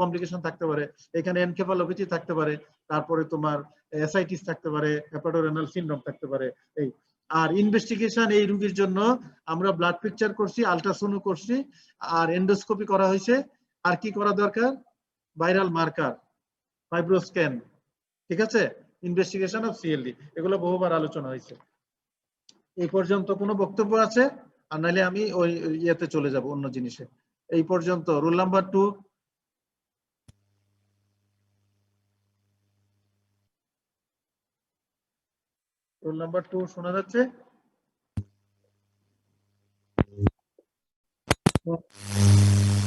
কমপ্লিকেশন থাকতে পারে, এখানে এনকেফালোপ্যাথি থাকতে পারে, তারপরে তোমার অ্যাসাইটিস থাকতে পারে, হেপাটোরেনাল সিনড্রোম থাকতে পারে। এই আর ইনভেস্টিগেশন এই রোগীর জন্য আমরা ব্লাড পিকচার করছি, আলট্রাসাউন্ড করছি, আর এন্ডোস্কোপি করা হয়েছে। আর কি করা দরকার, ভাইরাল মার্কার, ফাইব্রোস্ক্যান। ঠিক আছে, ইনভেস্টিগেশন অফ সিএলডি, এগুলো বহুবার আলোচনা হয়েছে। এই পর্যন্ত কোনো বক্তব্য আছে? আর নাহলে আমি ওই ইয়েতে চলে যাব অন্য জিনিসে। এই পর্যন্ত রোল নাম্বার 2। রোল নাম্বার 2 শোনা যাচ্ছে?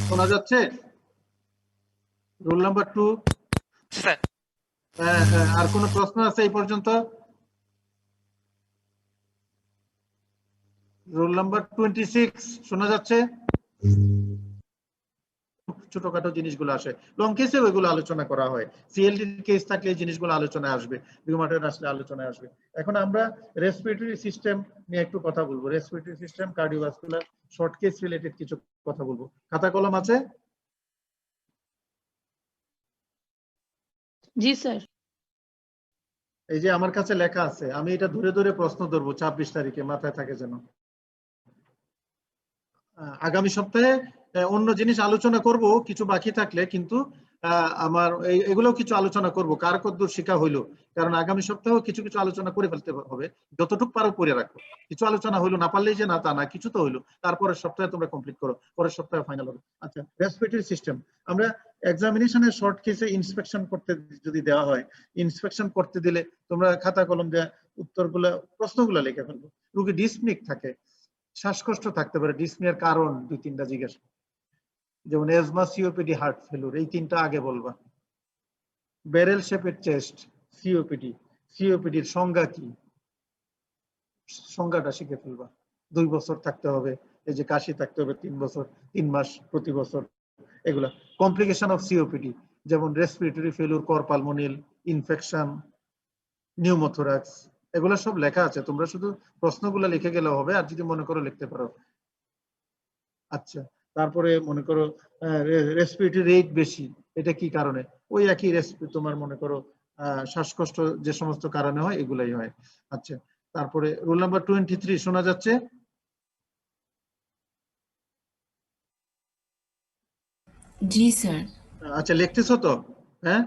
শোনা যাচ্ছে? Roll number 2। স্যার। হ্যাঁ, আর কোনো প্রশ্ন আছে এই পর্যন্ত? রোল নাম্বার 26 শোনা যাচ্ছে? ছোটখাটো জিনিসগুলো আসে, লং কেসে ওইগুলো আলোচনা করা হয়, সিএলডি কেস থাকলে এই জিনিসগুলো আলোচনায় আসবে, রিউমাটয়েড আসলে আলোচনায় আসবে। এখন আমরা রেসপিরেটরি সিস্টেম নিয়ে একটু কথা বলবো, respiratory system, cardiovascular, short case related কিছু কথা বলবো। খাতা কলম আছে? জি স্যার। এই যে আমার কাছে লেখা আছে, আমি এটা ধরে ধরে প্রশ্ন ধরবো 26 তারিখে, মাথায় থাকে যেন। আগামী সপ্তাহে অন্য জিনিস আলোচনা করব কিছু বাকি থাকলে, কিন্তু আমার এগুলো কিছু আলোচনা করব, কার কদ্দূর শিখা হইলো, কারণ আগামী সপ্তাহে কিছু কিছু আলোচনা করে ফেলতে হবে, যতটুকু পারো করে রাখো। কিছু আলোচনা হইলো, না পারলেই যে না তা না, কিছু তো হইলো, তারপরের সপ্তাহে তোমরা কমপ্লিট করো, পরের সপ্তাহে ফাইনাল হবে। আচ্ছা, রেসপিরেটরি সিস্টেম আমরা এক্সামিনেশনের শর্ট কেসে ইন্সপেকশন করতে যদি দেওয়া হয়, ইন্সপেকশন করতে দিলে তোমরা খাতা কলম দিয়ে উত্তরগুলা প্রশ্নগুলা লিখে ফেলবো। রোগী ডিসনিক থাকে, শ্বাসকষ্ট থাকতে পারে, ডিসনিয়ার কারণ 2-3টা জিজ্ঞাসা, যেমন এজমা, সিওপিডি, হার্ট ফেলুর, এই 3টা আগে বলবা। ব্যারেল শেপের চেস্ট, সিওপিডি, সিওপিডির সংজ্ঞা কি, সংজ্ঞাটা শিখে ফেলবা। 2 বছর থাকতে হবে, এই যে কাশি থাকতে হবে 3 বছর, 3 মাস প্রতি বছর, এগুলা। কমপ্লিকেশন অফ সিওপিডি, যেমন রেসপিরেটরি ফেলুর, করপালমোনিল ইনফেকশন, নিউমোথোরাক্স, এগুলো সব লেখা আছে, তোমরা শুধু প্রশ্নগুলো লিখে গেলে হবে, আর যদি মনে করো লিখতে পারো। আচ্ছা, তারপরে মনে করো রেসপিরেটরি রেট বেশি, এটা কি কারণে, ওই একই তোমার মনে করো শ্বাসকষ্ট যে সমস্ত কারণে হয় এগুলাই হয়। আচ্ছা, তারপরে রোল নাম্বার 23 শোনা যাচ্ছে? জি স্যার। আচ্ছা, লিখতেছো তো? হ্যাঁ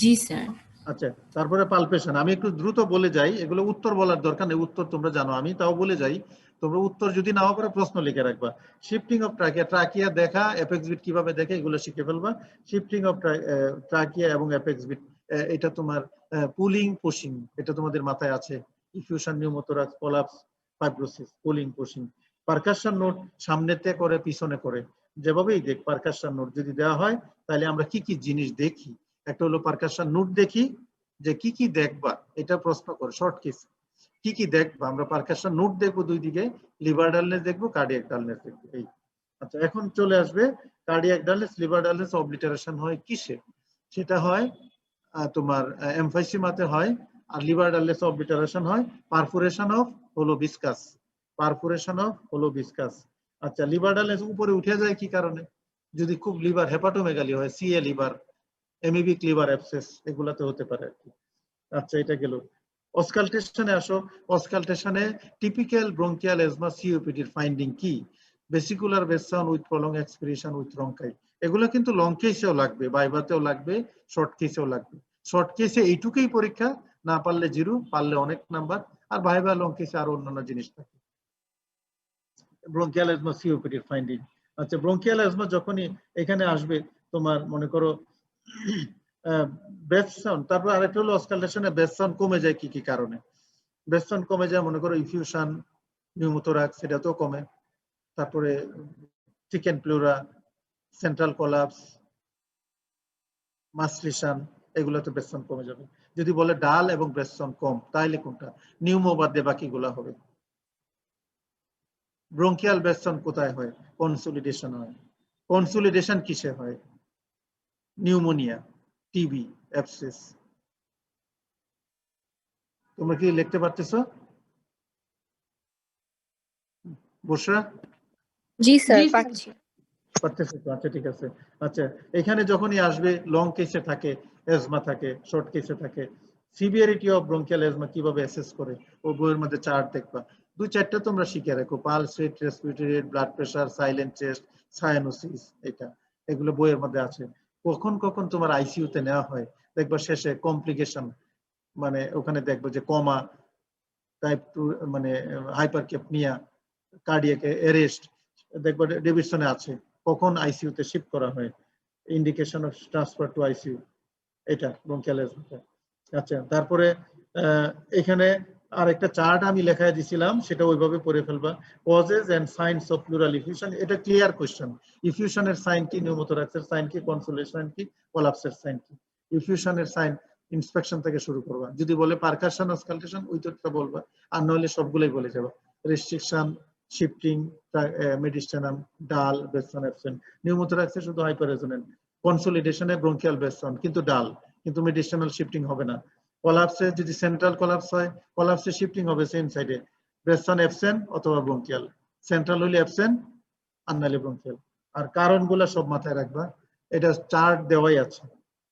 জি স্যার। আচ্ছা, তারপরে পালপেশন, আমি একটু দ্রুত বলে যাই, এগুলো উত্তর বলার দরকার নেই, উত্তর তোমরা জানো, আমি তাও বলে যাই, তোমরা উত্তর যদি নাও পারো প্রশ্ন লিখে রাখবা। শিফটিং অফ ট্রাকিয়া, ট্রাকিয়া দেখা, অ্যাপেক্স বিট কিভাবে দেখে, এগুলো শিখে ফেলবা। শিফটিং অফ ট্রাকিয়া এবং অ্যাপেক্স বিট, এটা তোমার পুলিং পুশিং, এটা তোমাদের মাথায় আছে। Effusion, pneumothorax, collapse, fibrosis, pulling pushing. Percussion note সামনেতে করে পিছনে করে, যেভাবেই দেখ পারকাশন নোট যদি দেওয়া হয় তাহলে আমরা কি কি জিনিস দেখি। একটা হলো পারকাশন নোট দেখি, যে কি কি দেখবা, এটা প্রশ্ন করে শর্ট কেস, কি কি দেখবা আমরা পারকাশন নোট দেখবো, 2 দিকে লিভার ডালনেস দেখবো, কার্ডিয়াক ডালনেস দেখবো। এই আচ্ছা, এখন চলে আসবে কার্ডিয়াক ডালনেস, লিভার ডালনেস অবলিটারেশন হয় কিসে, সেটা হয় তোমার এমফাইসিমাতে হয়, আর লিভার ডালনেস অবলিটারেশন হয় পারফোরেশন অফ হোলোবিসকাস, পারফোরেশন অফ হোলোবিসকাস। আচ্ছা, লিভার ডালনেস উপরে উঠে যায় কি কারণে, যদি খুব লিভার হেপাটোমেগালি হয়, CA liver, amoebic liver abscess, এগুলাতে হতে পারে আর কি। আচ্ছা, এটা গেল। অসকালটেশনে আসো, অসকালটেশনে টিপিক্যাল ব্রঙ্কিয়াল এজমা সিওপিডির ফাইন্ডিং কি, ভেসিকুলার বেস sound with prolong expiration with rhonchi, এগুলো কিন্তু লং কেসেও লাগবে, ভাইভাতেও লাগবে, শর্ট কেসেও লাগবে। শর্ট কেসে এইটুকুই পরীক্ষা, না পারলে 0, পারলে অনেক নাম্বার, আর ভাইভা লং কেসে আরো অন্যান্য জিনিস থাকে। ব্রঙ্কিয়াল এজমা সিওপিডির ফাইন্ডিং। আচ্ছা, ব্রঙ্কিয়াল এজমা যখনই এখানে আসবে, তোমার মনে করো বেস সাউন্ড, তারপর আরেকটা হলো অসকালটেশনে বেস সাউন্ড কমে যায় কি কি কারণে, বেস সাউন্ড কমে যায় মনে করো ইফিউশন, নিউমোথোরাক্স, সেটাতেও কমে, তারপরে চিকেন প্লুরা, সেন্ট্রাল কোলাপস, মাসলিশন, এগুলোতে বেস সাউন্ড কমে যাবে। যদি বলে ডাল এবং বেস সাউন্ড কম, তাইলে কোনটা, নিউমো বাদে বাকিগুলা হবে। ব্রঙ্কিয়াল বেস সাউন্ড কোথায় হয়, কনসোলিডেশন হয়। কনসোলিডেশন কিসে হয়, নিউমোনিয়া, টিবি, অ্যাবসেস। তোমরা কি লিখতে পারতেছো? বুশরা? জি স্যার, পাচ্ছি। পারতেছো তো? আচ্ছা, ঠিক আছে। আচ্ছা, এখানে যখনই আসবে লং কেসে থাকে, এজমা থাকে, শর্ট কেসে থাকে। সিভিয়ারিটি অফ ব্রঙ্কিয়াল এজমা কিভাবে অ্যাসেস করে, ও বইয়ের মধ্যে চার্ট দেখবা, 2-4টা তোমরা শিখে রাখো, pulse rate, respiratory rate, blood pressure, silent chest, cyanosis, এটা এগুলো বইয়ের মধ্যে আছে। কখন কখন তোমার আইসিইউতে নেওয়া হয়, দেখবা শেষে কমপ্লিকেশন, মানে ওখানে দেখবো যে কমা, টাইপ 2 মানে হাইপারক্যাপনিয়া, কার্ডিয়াক অ্যারেস্ট, দেখবো ডেভিডসনে আছে, কখন আইসিইউতে শিফট করা হয়, indication of transfer to ICU, এটা ব্রঙ্কিয়াল এজমা। আচ্ছা, তারপরে এখানে আরেকটা চার্ট আমি লেখায় দিছিলাম, সেটা ওইভাবে পড়ে ফেলবা। Causes and signs of pleural effusion, এটা ক্লিয়ার কোশ্চেন। ইফিউশনের সাইন কি, নিউমোথোরাক্সের সাইন কি, কনসোলেশন কি, কোলাপসের সাইন কি। ইফিউশনের সাইন ইন্সপেকশন থেকে শুরু করবা, যদি বলে পারকাশন, অসকালটেশন, ওই তথ্যটা বলবা, আর নইলে সবগুলোই বলে যাবা। রেস্ট্রিকশন, শিফটিং, মেডিস্টেনাম, ডাল, বেসন অ্যাবসেন্ট। নিউমোথোরাক্সে শুধু হাইপার রেজোনেন্ট, কনসোলিডেশনে ব্রঙ্কিয়াল বেসন কিন্তু ডাল, কিন্তু মেডিস্টেনাল শিফটিং হবে না। কোলাপসে যদি সেন্ট্রাল কোলাপস হয়, কোলাপসে শিফটিং হবে সেম সাইডে, বেসন অ্যাবসেন্ট অথবা ব্রঙ্কিয়াল, সেন্ট্রাল হলে অ্যাবসেন্ট আর নালে ব্রঙ্কিয়াল। আর কারণগুলো সব মাথায় রাখবা, এটা চার্ট দেওয়াই আছে।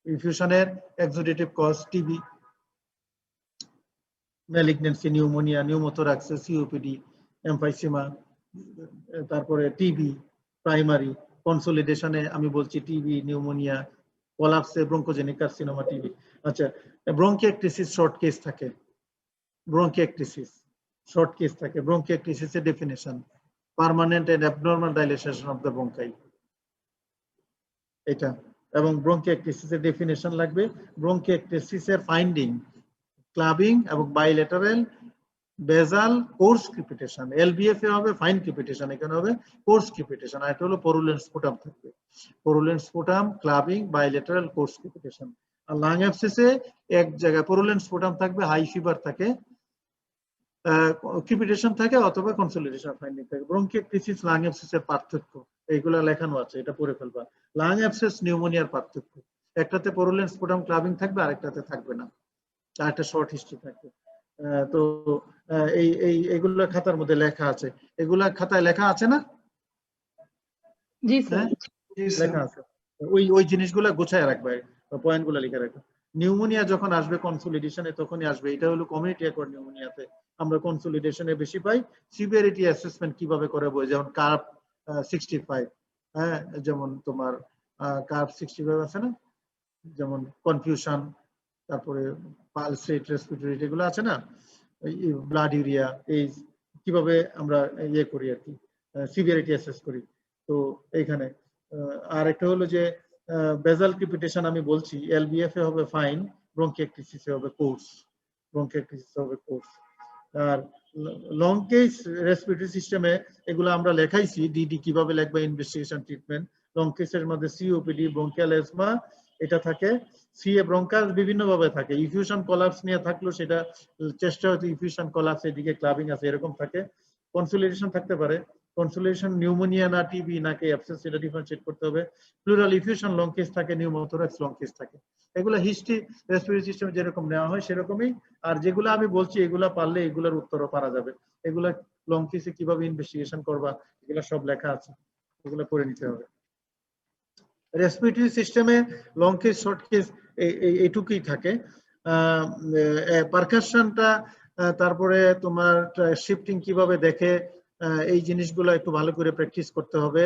ইনফিউশনের exudative cause TB, malignancy, pneumonia, pneumothorax, COPD, emphysema, তারপরে টিবি প্রাইমারি। কনসোলিডেশনে আমি বলছি টিবি, নিউমোনিয়া, কোলাপসে ব্রঙ্কোজেনিক কার্সিনোমা, টিবি। আচ্ছা, ব্রঙ্কিয়েক্টিসিস শর্ট কেস থাকে, ব্রঙ্কিয়েক্টিসিস শর্ট কেস থাকে। ব্রঙ্কিয়েক্টিসিসের definition, permanent and abnormal dilation of the bronchi, এটা। এবং ব্রঙ্কিয়েক্টিসিসের ডেফিনেশন লাগবে, ব্রঙ্কিয়েক্টিসিসের ফাইন্ডিং, ক্লাবিং এবং bilateral basal coarse crepitation. LBF এ হবে ফাইন ক্রিপিটেশন, এখানে হবে কোর্স ক্রিপিটেশন। আর এটা হলো পরুলেন্ট স্পুটাম থাকবে, পরুলেন্ট sputum, clubbing, bilateral, course crepitation. আর লাং অ্যাবসেসে এক জায়গায় পরুলেন্ট স্পুটাম থাকবে, হাই ফিভার থাকে, ক্রিপিটেশন থাকে অথবা কনসোলিডেশন ফাইন্ডিং থাকে। ব্রঙ্কিওক্টিসিস লাং অ্যাবসেসের পার্থক্য এইগুলা লেখানো আছে, এটা পড়ে ফেলবা। লাং অ্যাবসেস নিউমোনিয়ার পার্থক্য, একটাতে পরুলেন্ট স্পুটাম ক্লাবিং থাকবে, আরেকটাতে থাকবে না, আর একটা শর্ট হিস্ট্রি থাকবে। তো এইগুলো খাতার মধ্যে লেখা আছে, এগুলা খাতায় লেখা আছে না? জি স্যার। লেখা আছে, ওই জিনিসগুলা গোছায় রাখবে, পয়েন্টগুলো লিখে রাখবে। নিউমোনিয়া যখন আসবে কনসোলিডেশনে তখনই আসবে, এটা হলো কমিউনিটি অ্যাকোয়ার্ড নিউমোনিয়াতে আমরা কনসোলিডেশনে বেশি পাই। সিভিয়ারিটি অ্যাসেসমেন্ট কিভাবে করে বই, যেমন কার্ভ 65, হ্যাঁ, যেমন তোমার কার্ভ 65 আছে না, যেমন কনফিউশন, তারপরে পালস রেট, রেসপিরেটরি রেট, এগুলো আছে না, ব্লাড ইউরিয়া, এই কিভাবে আমরা ইয়ে করি আর কি, সিভিয়ারিটি অ্যাসেস করি। তো এইখানে আর একটা হলো যে বেজাল ক্রিপিটেশন আমি বলছি, এলবিএফ এ হবে ফাইন, ব্রঙ্কিওক্টিসিস এ হবে কোর্স, ব্রঙ্কিওক্টিসিস হবে কোর্স। আর লং কেস রেসপিরেটরি সিস্টেমে এগুলো আমরা লেখাইছি, ডিডি কিভাবে লিখবে, ইনভেস্টিগেশন ট্রিটমেন্ট। লং কেসের মধ্যে সিওপিডি, ব্রঙ্কিয়াল এজমা এটা থাকে। সিএ ব্রঙ্কাস বিভিন্ন ভাবে থাকে, ইফিউশন কোলাপস নিয়ে থাকলো সেটা চেষ্টা হয়তো ইফিউশন কোলাপস, এদিকে ক্লাবিং আছে, এরকম থাকে। কনসোলিডেশন থাকতে পারে, কনসোলিডেশন নিউমোনিয়া না টিবি নাকি অ্যাবসেস, সেটা ডিফারেন্সিয়েট করতে হবে। প্লুরাল ইফিউশন লং কেস থাকে, নিউমোথোরাক্স লং কেস থাকে। এগুলো হিস্ট্রি রেসপিরেটরি সিস্টেম যেরকম নেওয়া হয় সেরকমই। আর যেগুলো আমি বলছি এগুলা পারলে এগুলোর উত্তরও পারা যাবে। এগুলা লং কেসে কিভাবে ইনভেস্টিগেশন করবা এগুলো সব লেখা আছে, এগুলো করে নিতে হবে। রেসপিরেটরি সিস্টেমে লং কেস শর্ট কেস এইটুকুই থাকে। পারকাশনটা, তারপরে তোমার শিফটিং কিভাবে দেখে, এই জিনিসগুলো একটু ভালো করে প্র্যাকটিস করতে হবে।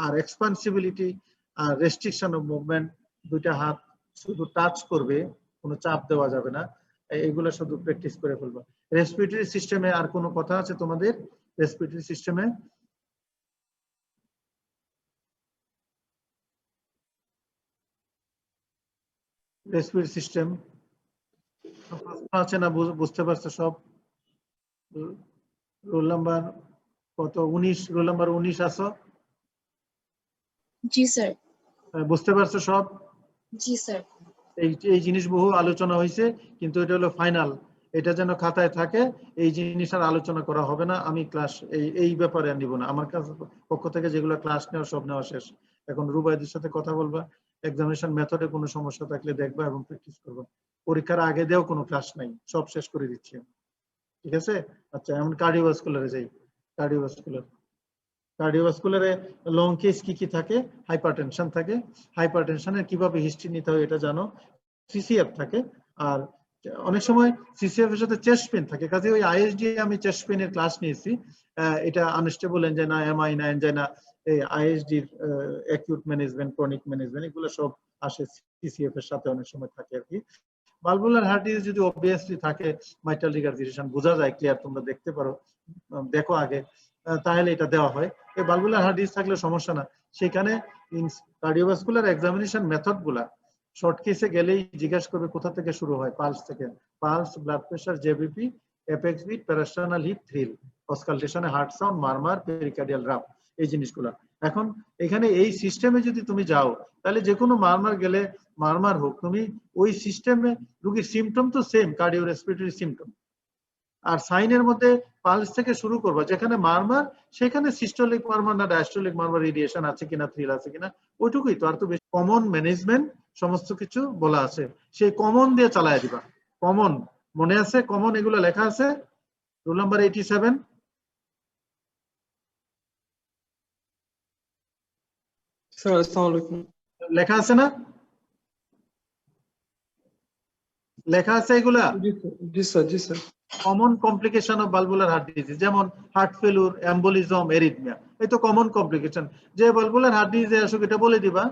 আর এক্সপান্সিবিলিটি আর রেস্ট্রিকশন অফ মুভমেন্ট, দুইটা হাত শুধু টাচ করবে, কোনো চাপ দেওয়া যাবে না, এইগুলো শুধু প্র্যাকটিস করে ফেলবো। রেসপিরেটরি সিস্টেমে আর কোনো কথা আছে তোমাদের? রেসপিরেটরি সিস্টেমে রেসপিরেটরি সিস্টেম আছে না? বুঝতে পারছো সব? রোল নাম্বার কত? 19, রোল নাম্বার 19 আছো? জি স্যার। বুঝতে পারছো সব? জি স্যার। এই জিনিস বহু আলোচনা হয়েছে, কিন্তু এটা হলো ফাইনাল, এটা যেন খাতায় থাকে। এই জিনিস আর আলোচনা করা হবে না, আমি ক্লাস এই ব্যাপারে নিব না। আমার কাছে পক্ষ থেকে যেগুলো ক্লাস নেওয়া সব নেওয়া শেষ। এখন রুবাইদের সাথে কথা বলবা, এক্সামিনেশন মেথডে কোনো সমস্যা থাকলে দেখবা এবং প্র্যাকটিস করবা। পরীক্ষার আগে দেও কোনো ক্লাস নাই, সব শেষ করে দিচ্ছি, ঠিক আছে? আচ্ছা, এখন কার্ডিওভাস্কুলারে যাই। কার্ডিওভাস্কুলারে লং কেস কি কি থাকে? হাইপারটেনশন থাকে। হাইপারটেনশনের কিভাবে হিস্ট্রি নিতে হয় এটা জানো। সিসিএফ থাকে, আর অনেক সময় সিসিএফ এর সাথে চেস্ট পেন থাকে। কাজে ওই আইএসডি আমি চেস্ট পেনের ক্লাস নিয়েছি, এটা আনস্টেবল এনজাইনা, এমআই না এনজাইনা, এই ISD acute management, chronic management, এগুলো সব আসে সিসিএফ এর সাথে অনেক সময় থাকে আর কি। ভালভুলার হার্ট ডিজিজ যদি অবভিয়াসলি থাকে, মাইট্রাল রিগারজিটেশন বোঝা যায় ক্লিয়ার, তোমরা দেখতে পারো, দেখো আগে, তাহলে এটা দেওয়া হয়। এই ভালভুলার হার্ট ডিজিজ থাকলে সমস্যা না। সেখানে কার্ডিওভাস্কুলার এক্সামিনেশন মেথড গুলা শর্ট কেসে গেলেই জিজ্ঞাসা করবে কোথা থেকে শুরু হয়, পালস থেকে। Pulse, blood pressure, JVP, apex beat, parasternal heave thrill, অসকালটেশনে heart sound, murmur, pericardial rub, এই জিনিসগুলা। এখন এখানে এই সিস্টেমে যদি তুমি যাও, তাহলে যে কোনো মারমার গেলে, মারমার হোক, তুমি ওই সিস্টেমে রোগীর সিমটম তো সেম, কার্ডিও রেসপিরেটরি সিমটম। আর সাইনের মধ্যে পালস থেকে শুরু করবা, যেখানে মারমার সেখানে সিস্টোলিক মারমার না ডায়াস্টোলিক মারমার, রেডিয়েশন আছে কিনা, থ্রিল আছে কিনা, ওইটুকুই তো। আর তো বেশি কমন ম্যানেজমেন্ট সমস্ত কিছু বলা আছে, সেই কমন দিয়ে চালায় দিবা। কমন মনে আছে? কমন এগুলো লেখা আছে রোল নাম্বার 87। স্যার আসসালামু আলাইকুম। লেখা আছে না? লেখা আছে এগুলা? জি স্যার, জি sir. Common complication of valvular heart disease, যেমন হার্ট ফেলুর, এম্বোলিজম, এরিথমিয়া, এই তো কমন কমপ্লিকেশন। যে ভালভুলার হার্ট ডিজিজে আসুক এটা বলে দিবা।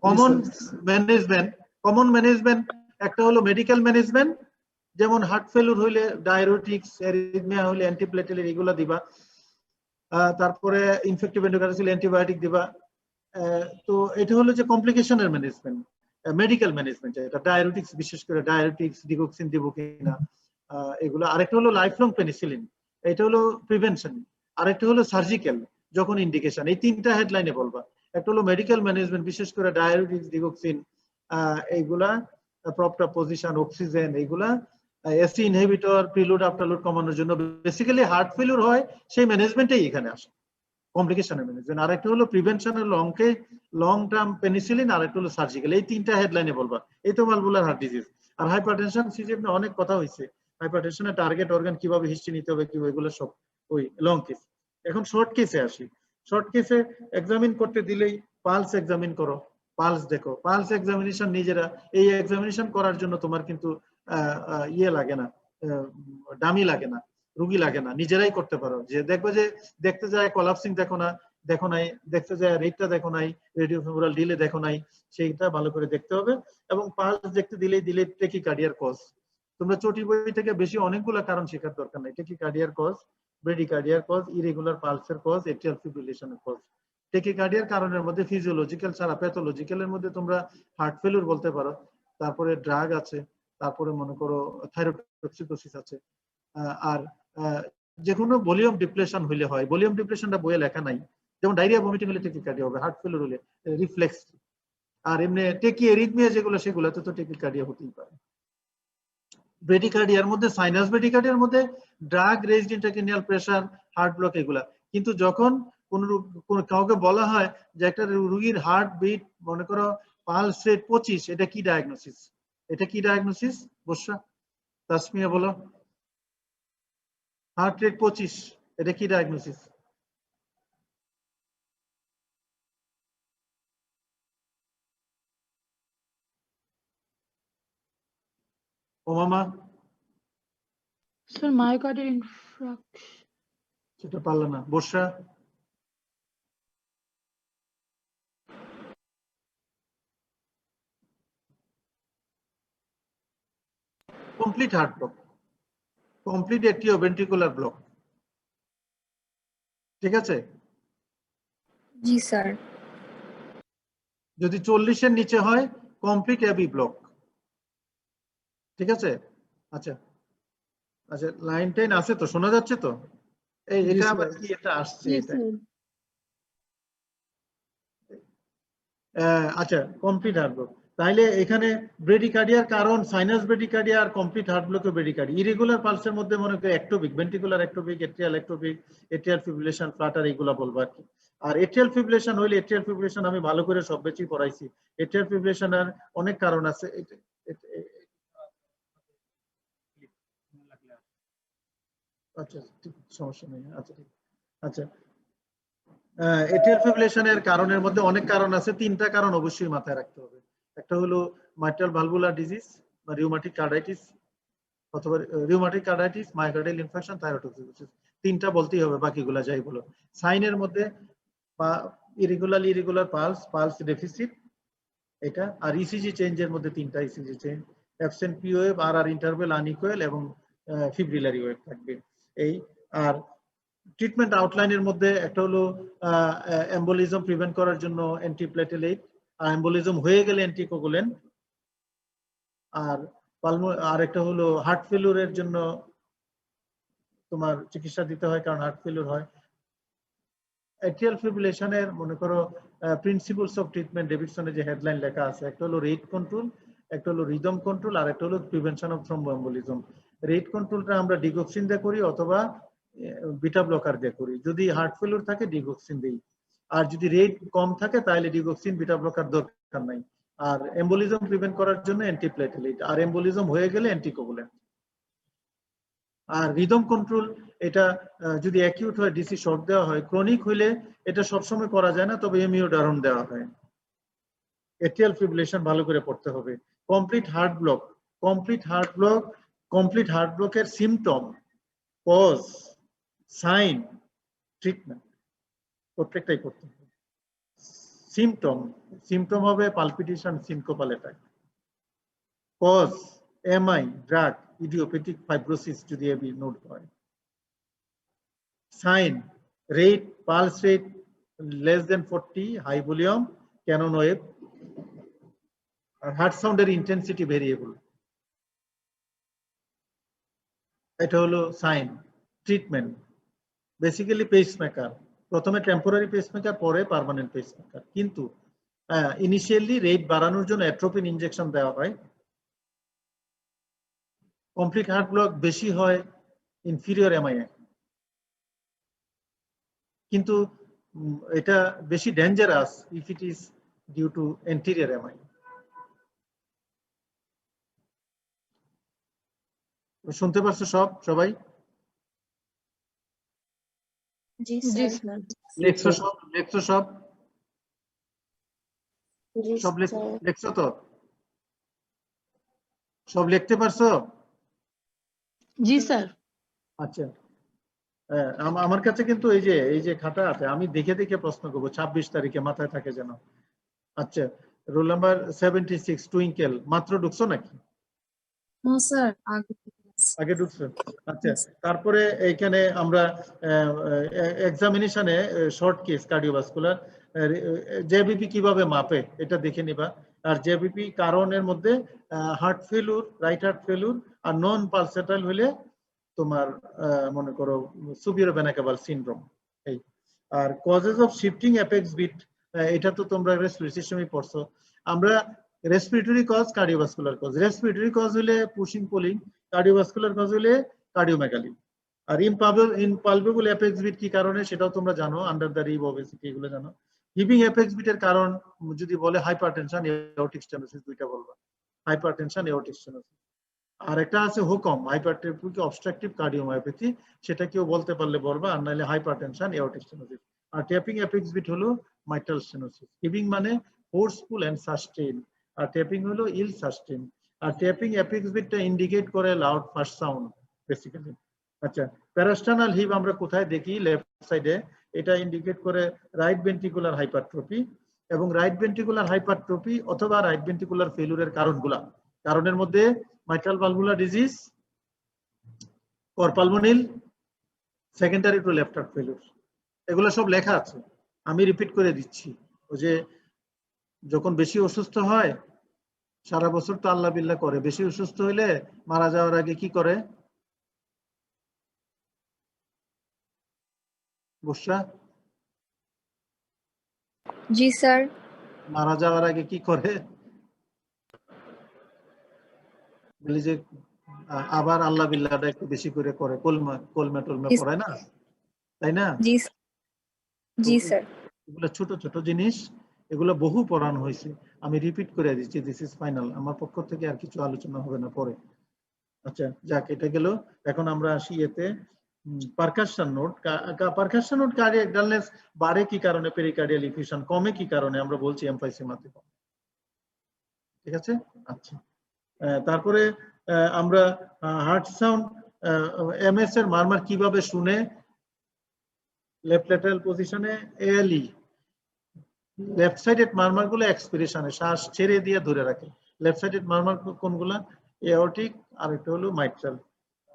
কমন ম্যানেজমেন্ট একটা হলো মেডিকেল ম্যানেজমেন্ট, যেমন হার্ট ফেলুর হইলে ডায়ুরেটিক্স, এরিথমিয়া হইলে অ্যান্টিপ্লেটেলেট, এগুলো দিবা। তারপরে ইনফেক্টিভ এন্ডোকার্ডিয়াল অ্যান্টিবায়োটিক দিবা। তো এটা হলো যে কমপ্লিকেশনের ম্যানেজমেন্ট। মেডিকেল ম্যানেজমেন্ট, এটা ডায়াবেটিক্স, বিশেষ করে ডায়াবেটিক্স ডিগক্সিন দিব কিনা এগুলো। আরেকটা হলো লাইফলং পেনিসিলিন, এটা হলো প্রিভেনশন। আরেকটা হলো সার্জিক্যাল যখন ইন্ডিকেশন। এই তিনটা হেডলাইনে বলবা। একটা হলো মেডিকেল ম্যানেজমেন্ট, বিশেষ করে ডায়াবেটিক্স ডিগক্সিন এইগুলা, প্রপটা পজিশন, অক্সিজেন, এইগুলা এসি ইনহিবিটর, প্রিলুড আফটারলুড কমানোর জন্য। বেসিক্যালি হার্ট ফেলিউর হয় সেই ম্যানেজমেন্টেই এখানে আসে, কমপ্লিকেশনের ম্যানেজমেন্ট। আরেকটা হলো প্রিভেনশনের লং টার্ম পেনিসিলিন, আরেকটা হলো সার্জিক্যাল। এই তিনটা হেডলাইনে বলবা। এই তো ভালভুলার হার্ট ডিজিজ। আর হাইপারটেনশন সিজিএফ অনেক কথা হয়েছে, হাইপারটেনশনের টার্গেট অর্গান কিভাবে হিস্ট্রি নিতে হবে, কি এগুলো সব ওই লং কেস। এখন শর্ট কেসে আসি। শর্ট কেসে এক্সামিন করতে দিলেই পালস এক্সামিন করো, পালস দেখো। পালস এক্সামিনেশন নিজেরা, এই এক্সামিনেশন করার জন্য তোমার কিন্তু ইয়ে লাগে না, ডামি লাগে না, রুগী লাগে না, নিজেরাই করতে পারো। যে দেখবে যে দেখতে যায় কলাপসিং দেখো নাই, দেখতে যায় রেটটা দেখো নাই, রেডিও ফিমোরাল ডিলে দেখো নাই, সেইটা ভালো করে দেখতে হবে। এবং পালস দেখতে দিলে টেকিকার্ডিয়ার কজ। তোমরা চটি বই থেকে বেশি অনেকগুলো কারণ শেখার দরকার নাই। টেকিকার্ডিয়ার কজ, ব্রেডিকার্ডিয়ার কজ, ইরেগুলার পালসের কজ, এট্রিয়াল ফিব্রিলেশনের কজ। টেকিকার্ডিয়ার কারণের মধ্যে ফিজিওলজিক্যাল ছাড়া প্যাথোলজিক্যালের মধ্যে তোমরা হার্ট ফেলিউর বলতে পারো, তারপরে ড্রাগ আছে, তারপরে মনে করো থাইরয়েড আছে। আর যে কোনো ভলিউম ডিপ্রেশন হইলে হয়, ভলিউম ডিপ্রেশনটা বইয়ে লেখা নাই। যেমন ডায়রিয়া ভমিটিং হলে টেকিকার্ডিয়া হবে, হার্ট ফেলিউর হলে রিফ্লেক্স। আর এমনি টেকি এরিথমিয়া যেগুলো, সেগুলোতে তো টেকিকার্ডিয়া হতেই পারে। ব্রেডিকার্ডিয়ার মধ্যে, সাইনাস ব্রেডিকার্ডিয়ার মধ্যে drug raised intracranial pressure, heart block এগুলা। কিন্তু যখন কাউকে বলা হয় যে একটা রোগীর হার্ট বিট মনে করো পালস রেট 25, এটা কি ডায়াগনোসিস? এটা কি ডায়াগনোসিস বর্ষা? তাসমিয়া বলো। হার্ট রেট 25, এটা কি ডায়াগনোসিস? ও মামা স্যার মায়োকার্ডিয়াল ইনফ্রাকশন। সেটা পারলো না। Barsha? Complete heart block, complete atrioventricular block. ঠিক আছে? জি স্যার। যদি 40-এর নিচে হয় কমপ্লিট এবি ব্লক। ঠিক আছে? আচ্ছা আচ্ছা, লাইন টাইন আছে তো, শোনা যাচ্ছে তো? এই এটা আবার কি এটা আসছে এটা? আচ্ছা, কমপ্লিট হার্ট ব্লক। তাইলে এখানে ব্রেডিকার্ডিয়ার কারণ সাইনাস ব্রেডিকার্ডিয়া আর কমপ্লিট হার্ট ব্লক ও ব্রেডিকার্ডিয়া। ইরেগুলার পালসের মধ্যে মনে করি ectopic, ventricular ectopic, atrial ectopic, atrial fibrillation, Flutter, এগুলা বলবো আর কি। আর এট্রিয়াল ফিব্রিলেশন হইলে, এট্রিয়াল ফিব্রিলেশন আমি ভালো করে সব বেশি পড়াইছি। এট্রিয়াল ফিব্রিলেশনের অনেক কারণ আছে। আচ্ছা ঠিক, সমস্যা নেই। আচ্ছা ঠিক। আচ্ছা, এট্রিয়াল ফিব্রিলেশনের কারণের মধ্যে অনেক কারণ আছে। তিনটা কারণ অবশ্যই মাথায় রাখতে হবে। একটা হলো মাইট্রাল ভালভুলার ডিজিজ বা রিউমাটিক কার্ডাইটিস, অথবা rheumatic carditis, myocardial infection, thyroid. তিনটা বলতেই হবে, বাকিগুলা যাই বলো। সাইনের মধ্যে ইরেগুলার পালস, পালস ডেফিসিট এটা। আর ইসিজি চেঞ্জের মধ্যে তিনটা ECG change, absent P wave, আর ইন্টারভেল আনইকুয়াল এবং ফিব্রিলারি ওয়েভ থাকবে। এই আর ট্রিটমেন্ট আউটলাইনের মধ্যে একটা হলো এম্বোলিজম প্রিভেন্ট করার জন্য অ্যান্টিপ্লেটেলেট, আর এম্বোলিজম হয়ে গেলে অ্যান্টিকোগুলেন্ট। আর একটা হলো হার্ট ফেলিউরের জন্য তোমার চিকিৎসা দিতে হয়, কারণ হার্ট ফেলিউর হয়। এট্রিয়াল ফিব্রিলেশনের মনে করো প্রিন্সিপলস অফ ট্রিটমেন্ট ডেভিডসনের যে হেডলাইন লেখা আছে, একটা হলো রেট কন্ট্রোল, একটা হলো রিদম কন্ট্রোল, আর একটা হলো প্রিভেনশন অফ থ্রম্বোএম্বোলিজম। রেট কন্ট্রোলটা আমরা ডিগক্সিন দিয়ে করি অথবা বিটা ব্লকার দিয়ে করি। যদি হার্ট ফেলিউর থাকে ডিগক্সিন দিই, আর যদি রেট কম থাকে তাহলে ডিগক্সিন বিটা ব্লকার দরকার নাই। আর এম্বোলিজম প্রিভেন্ট করার জন্য অ্যান্টিপ্লেটেলেট, আর এম্বোলিজম হয়ে গেলে অ্যান্টিকোগুলেন্ট। আর রিদম কন্ট্রোল এটা যদি অ্যাকিউট হয় ডিসি শক দেওয়া হয়, ক্রনিক হইলে এটা সবসময় করা যায় না, তবে এমিওডারন দেওয়া হয়। এট্রিয়াল ফিব্রিলেশন ভালো করে পড়তে হবে। Complete heart block, complete heart ব্লকের সিমটম, কজ, সাইন, ট্রিটমেন্ট প্রত্যেকটাই করতে হবে। সিমটম হবে palpitation, syncopal attack. Cause MI, drug, idiopathic fibrosis যদি এবি নোট হয়। Sign, rate, pulse rate less than 40, high volume, cannon wave. আর হার্ট সাউন্ডের intensity variable. এটা হলো সাইন। ট্রিটমেন্ট বেসিক্যালি পেসমেকার, প্রথমে টেম্পোরারি পেসমেকার, পরে পার্মানেন্ট পেসমেকার। কিন্তু initially rate বাড়ানোর জন্য অ্যাট্রোপিন ইনজেকশন দেওয়া হয়। কমপ্লিট হার্ট ব্লক বেশি হয় ইনফিরিয়র এমআইএ, কিন্তু এটা বেশি dangerous if it is due to anterior MI. শুনতে পারছো সবাই? জি জি স্যার। স্যার। লেখছো সব? জি সব স্যার। লেখছো তো? সব লিখতে পারছো? জি স্যার। আচ্ছা, আমার কাছে কিন্তু এই যে খাতা আছে, আমি দেখে দেখে প্রশ্ন করবো, 26 তারিখে মাথায় থাকে যেন। আচ্ছা, রোল নাম্বার 76 টুইঙ্কেল, মাত্র ঢুকছো নাকি? না স্যার, আগে ঢুকছো? আচ্ছা, তারপরে এইখানে আমরা এক্সামিনেশনে শর্ট কেস কার্ডিওভাস্কুলার জেবিপি কিভাবে মাপে এটা দেখে নিবা। আর জেবিপি কারণের মধ্যে heart failure, right heart failure আর নন পালসেটাল হলে তোমার মনে করো সুপিরিয়র ভেনা ক্যাভাল সিনড্রোম। এই আর causes of shifting apex beat, এটা তো তোমরা রেসপিরেটরি সিস্টেমে পড়ছো। আমরা respiratory cause, cardiovascular cause. Respiratory cause হলে পুশিং পুলিং, কার্ডিওভাস্কুলার কজ হলে কার্ডিওমেগালি। আর ইনপালপেবল অ্যাপেক্স বিট কি কারণে সেটাও তোমরা জানো, আন্ডার দ্য রিব ওবেসিটি, এগুলো জানো। হিভিং অ্যাপেক্স বিটের কারণ যদি বলে হাইপারটেনশন, এওর্টিক স্টেনোসিস, দুইটা বলবা, হাইপারটেনশন, এওর্টিক স্টেনোসিস। আর একটা আছে হুকম, হাইপারটেনশন অবস্ট্রাকটিভ কার্ডিওমায়োপ্যাথি, সেটা কেউ বলতে পারলে বলবা, আর নাহলে হাইপারটেনশন, এওর্টিক স্টেনোসিস। আর ট্যাপিং অ্যাপেক্স বিট হলো মাইট্রাল স্টেনোসিস। হিভিং মানে ফোর্সফুল এন্ড সাস্টেইন, আর ট্যাপিং হলো ইল সাস্টেইন। আর ট্যাপিং অ্যাপেক্স বিটটা ইন্ডিকেট করে লাউড ফার্স্ট সাউন্ড বেসিক্যালি। আচ্ছা, প্যারাস্টার্নাল হিপ আমরা কোথায় দেখি? লেফট সাইডে। এটা ইন্ডিকেট করে রাইট ভেন্ট্রিকুলার হাইপারট্রফি, এবং রাইট ভেন্ট্রিকুলার হাইপারট্রফি অথবা রাইট ভেন্ট্রিকুলার ফেলুরের কারণের মধ্যে mitral valvular disease, cor pulmonale, secondary to left heart failure, এগুলো সব লেখা আছে। আমি রিপিট করে দিচ্ছি। ওই যে যখন বেশি অসুস্থ হয়, সারা বছর তো আল্লাহ বিল্লাহ করে, বেশি অসুস্থ হইলে মারা যাওয়ার আগে কি করে? বুঝছা? জি স্যার। মারা যাওয়ার আগে কি করে? বলি যে আবার আল্লাহ বিল্লাহটা একটু বেশি করে করে, কলমা টলমা পড়ায় না, তাই না? জি স্যার। এগুলো ছোট ছোট জিনিস, এগুলো বহু পড়ানো হয়েছে। আমি রিপিট করে দিচ্ছি, দিস ইজ ফাইনাল। আমার পক্ষ থেকে আর কিছু আলোচনা হবে না পরে। আচ্ছা, যাক, এটা গেল। এখন আমরা আসি এতে percussion note. Percussion note cardiac dullness বাড়ে কি কারণে, পেরিকার্ডিয়াল ইফিউশন কমে কি কারণে, আমরা বলছি এমফাইসিমাতে। ঠিক আছে? আচ্ছা, তারপরে আমরা হার্ট সাউন্ড এমএস এর মারমার কিভাবে শুনে? লেফট ল্যাটারাল পজিশনে এএলই, লেফট সাইডেড মারমার গুলো এক্সপিরেশনে শ্বাস ছেড়ে দিয়ে ধরে রাখে। লেফট সাইডেড মারমার কোনগুলা? এওর্টিক, আর একটা হলো মাইট্রাল।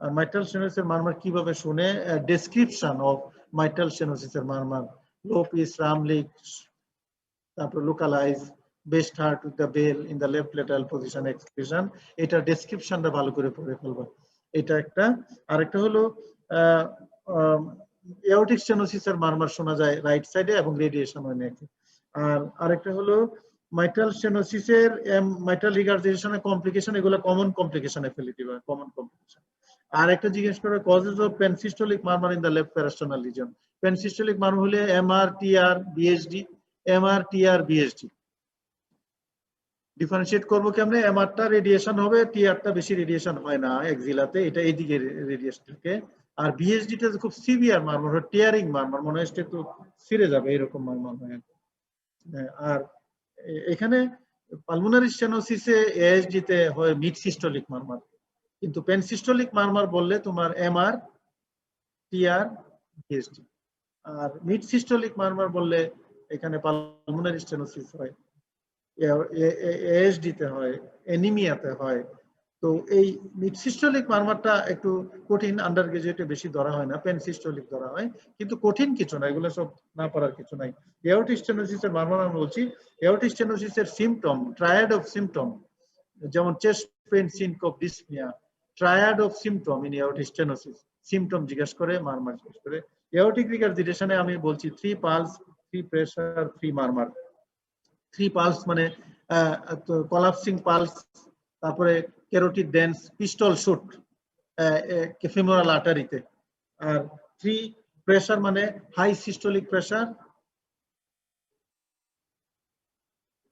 আর মাইট্রাল স্টেনোসিসের মারমার কিভাবে শুনে? ডেসক্রিপশন অফ মাইট্রাল স্টেনোসিসের মারমার: লো পিচ, রামলিক, তারপর localize, best heard with the bell in the left lateral position expression. এটা ডেসক্রিপশনটা ভালো করে পড়ে ফেলবা, এটা একটা। আরেকটা হলো এওর্টিক স্টেনোসিসের মারমার শোনা যায় রাইট সাইডে এবং রেডিয়েশন হয় নাকি। আর আরেকটা হলো মাইট্রাল স্টেনোসিসের মাইট্রাল রিগার্জিটেশনের কমপ্লিকেশন, এগুলো কমন কমপ্লিকেশনে ফেলে দিবা, কমন কমপ্লিকেশন। আর একটা জিজ্ঞেস করে causes of pansystolic murmur in the left parasternal region. Pansystolic murmur হলে MR, TR, VSD. MR, TR, VSD differentiate করবো কেমনে? এমআরটা রেডিয়েশন হবে, টিআরটা বেশি রেডিয়েশন হয় না এক্সিলাতে, এটা এইদিকে রেডিয়েশন থাকে। আর বিএসডিটা খুব সিভিয়ার মারমার হয়, টিয়ারিং মারমার, মনে হয় একটু ছিঁড়ে যাবে এরকম মারমার হয়। আর এখানে পালমোনারি স্টেনোসিসে এএসডি তে হয় মিড সিস্টোলিক মারমার, কিন্তু পেনসিস্টোলিক মারমার বললে তোমার এমআর, টিআর, বিএসডি। আর মিড সিস্টোলিক মারমার বললে এখানে পালমোনারি স্টেনোসিস হয়, এএসডি তে হয়, অ্যানিমিয়াতে হয়, তো এই মিড সিস্টোলিক মারমারটা একটু কঠিন, আন্ডার গ্রাজুয়েটে বেশি ধরা হয় না, পেন সিস্টোলিক ধরা হয়, কিন্তু কঠিন কিছু না, এগুলো সব না পারার কিছু নাই। এওর্টিক স্টেনোসিসের মারমার আমি বলছি, এওর্টিক স্টেনোসিসের সিম্পটম, ট্রায়াড অফ সিম্পটম, যেমন chest pain, syncope, dyspnoea, triad of symptom in aortic stenosis, symptom জিজ্ঞেস করে, মারমার জিজ্ঞেস করে। এওর্টিক রিগারজিটেশনে আমি বলছি 3 পালস, 3 প্রেসার, 3 মারমার। 3 পালস মানে কলাপসিং পালস, তারপরে carotid dance, pistol shot femoral আর্টারিতে। আর 3 প্রেসার মানে হাই সিস্টোলিক প্রেসার,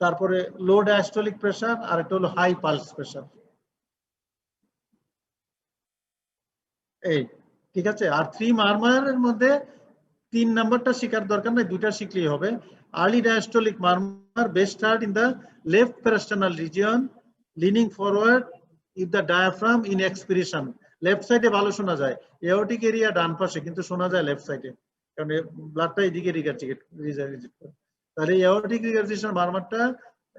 তারপরে লো ডায়াস্টোলিক প্রেসার, আর একটা হলো হাই পালস প্রেসার। এই ঠিক আছে। আর 3 মারমারের মধ্যে 3 নাম্বারটা শিখার দরকার নাই, 2টা শিখলেই হবে। Early diastolic murmur best start in the left parasternal region, leaning forward if the diaphragm in expiration. Left সাইডে ভালো শোনা যায়, এওর্টিক এরিয়া ডান পাশে, কিন্তু শোনা যায় লেফট সাইডে, কারণ ব্লাডটা এদিকে রিগার্জিট করে। তাহলে এওর্টিক রিগার্জিটেশন মারমারটা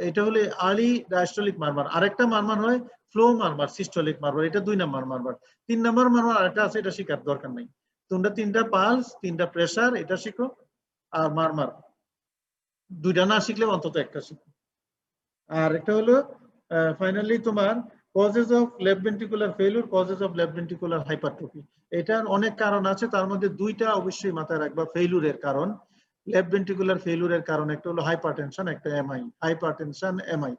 এটা হলে আর্লি ডায়াস্টোলিক মারমার। আরেকটা মারমার হয় ফ্লো মারমার, সিস্টোলিক মারমার, এটা 2 নাম্বার মারমার। 3 নাম্বার মারমার আরেকটা আছে, এটা শিখার দরকার নাই। তোমরা 3টা পালস, 3টা প্রেসার এটা শিখো, আর মারমার 2টা না শিখলে অন্তত একটা শিখো। আর একটা হলো ফাইনালি তোমার causes of left ventricular failure, causes of left ventricular hypertrophy. এটার অনেক কারণ আছে, তার মধ্যে 2টা অবশ্যই মাথায় রাখবা ফেলিউরের কারণ। লেফট ভেন্ট্রিকুলার ফেলিউরের কারণ একটা হলো হাইপারটেনশন, একটা এমআই, হাইপারটেনশন এমআই,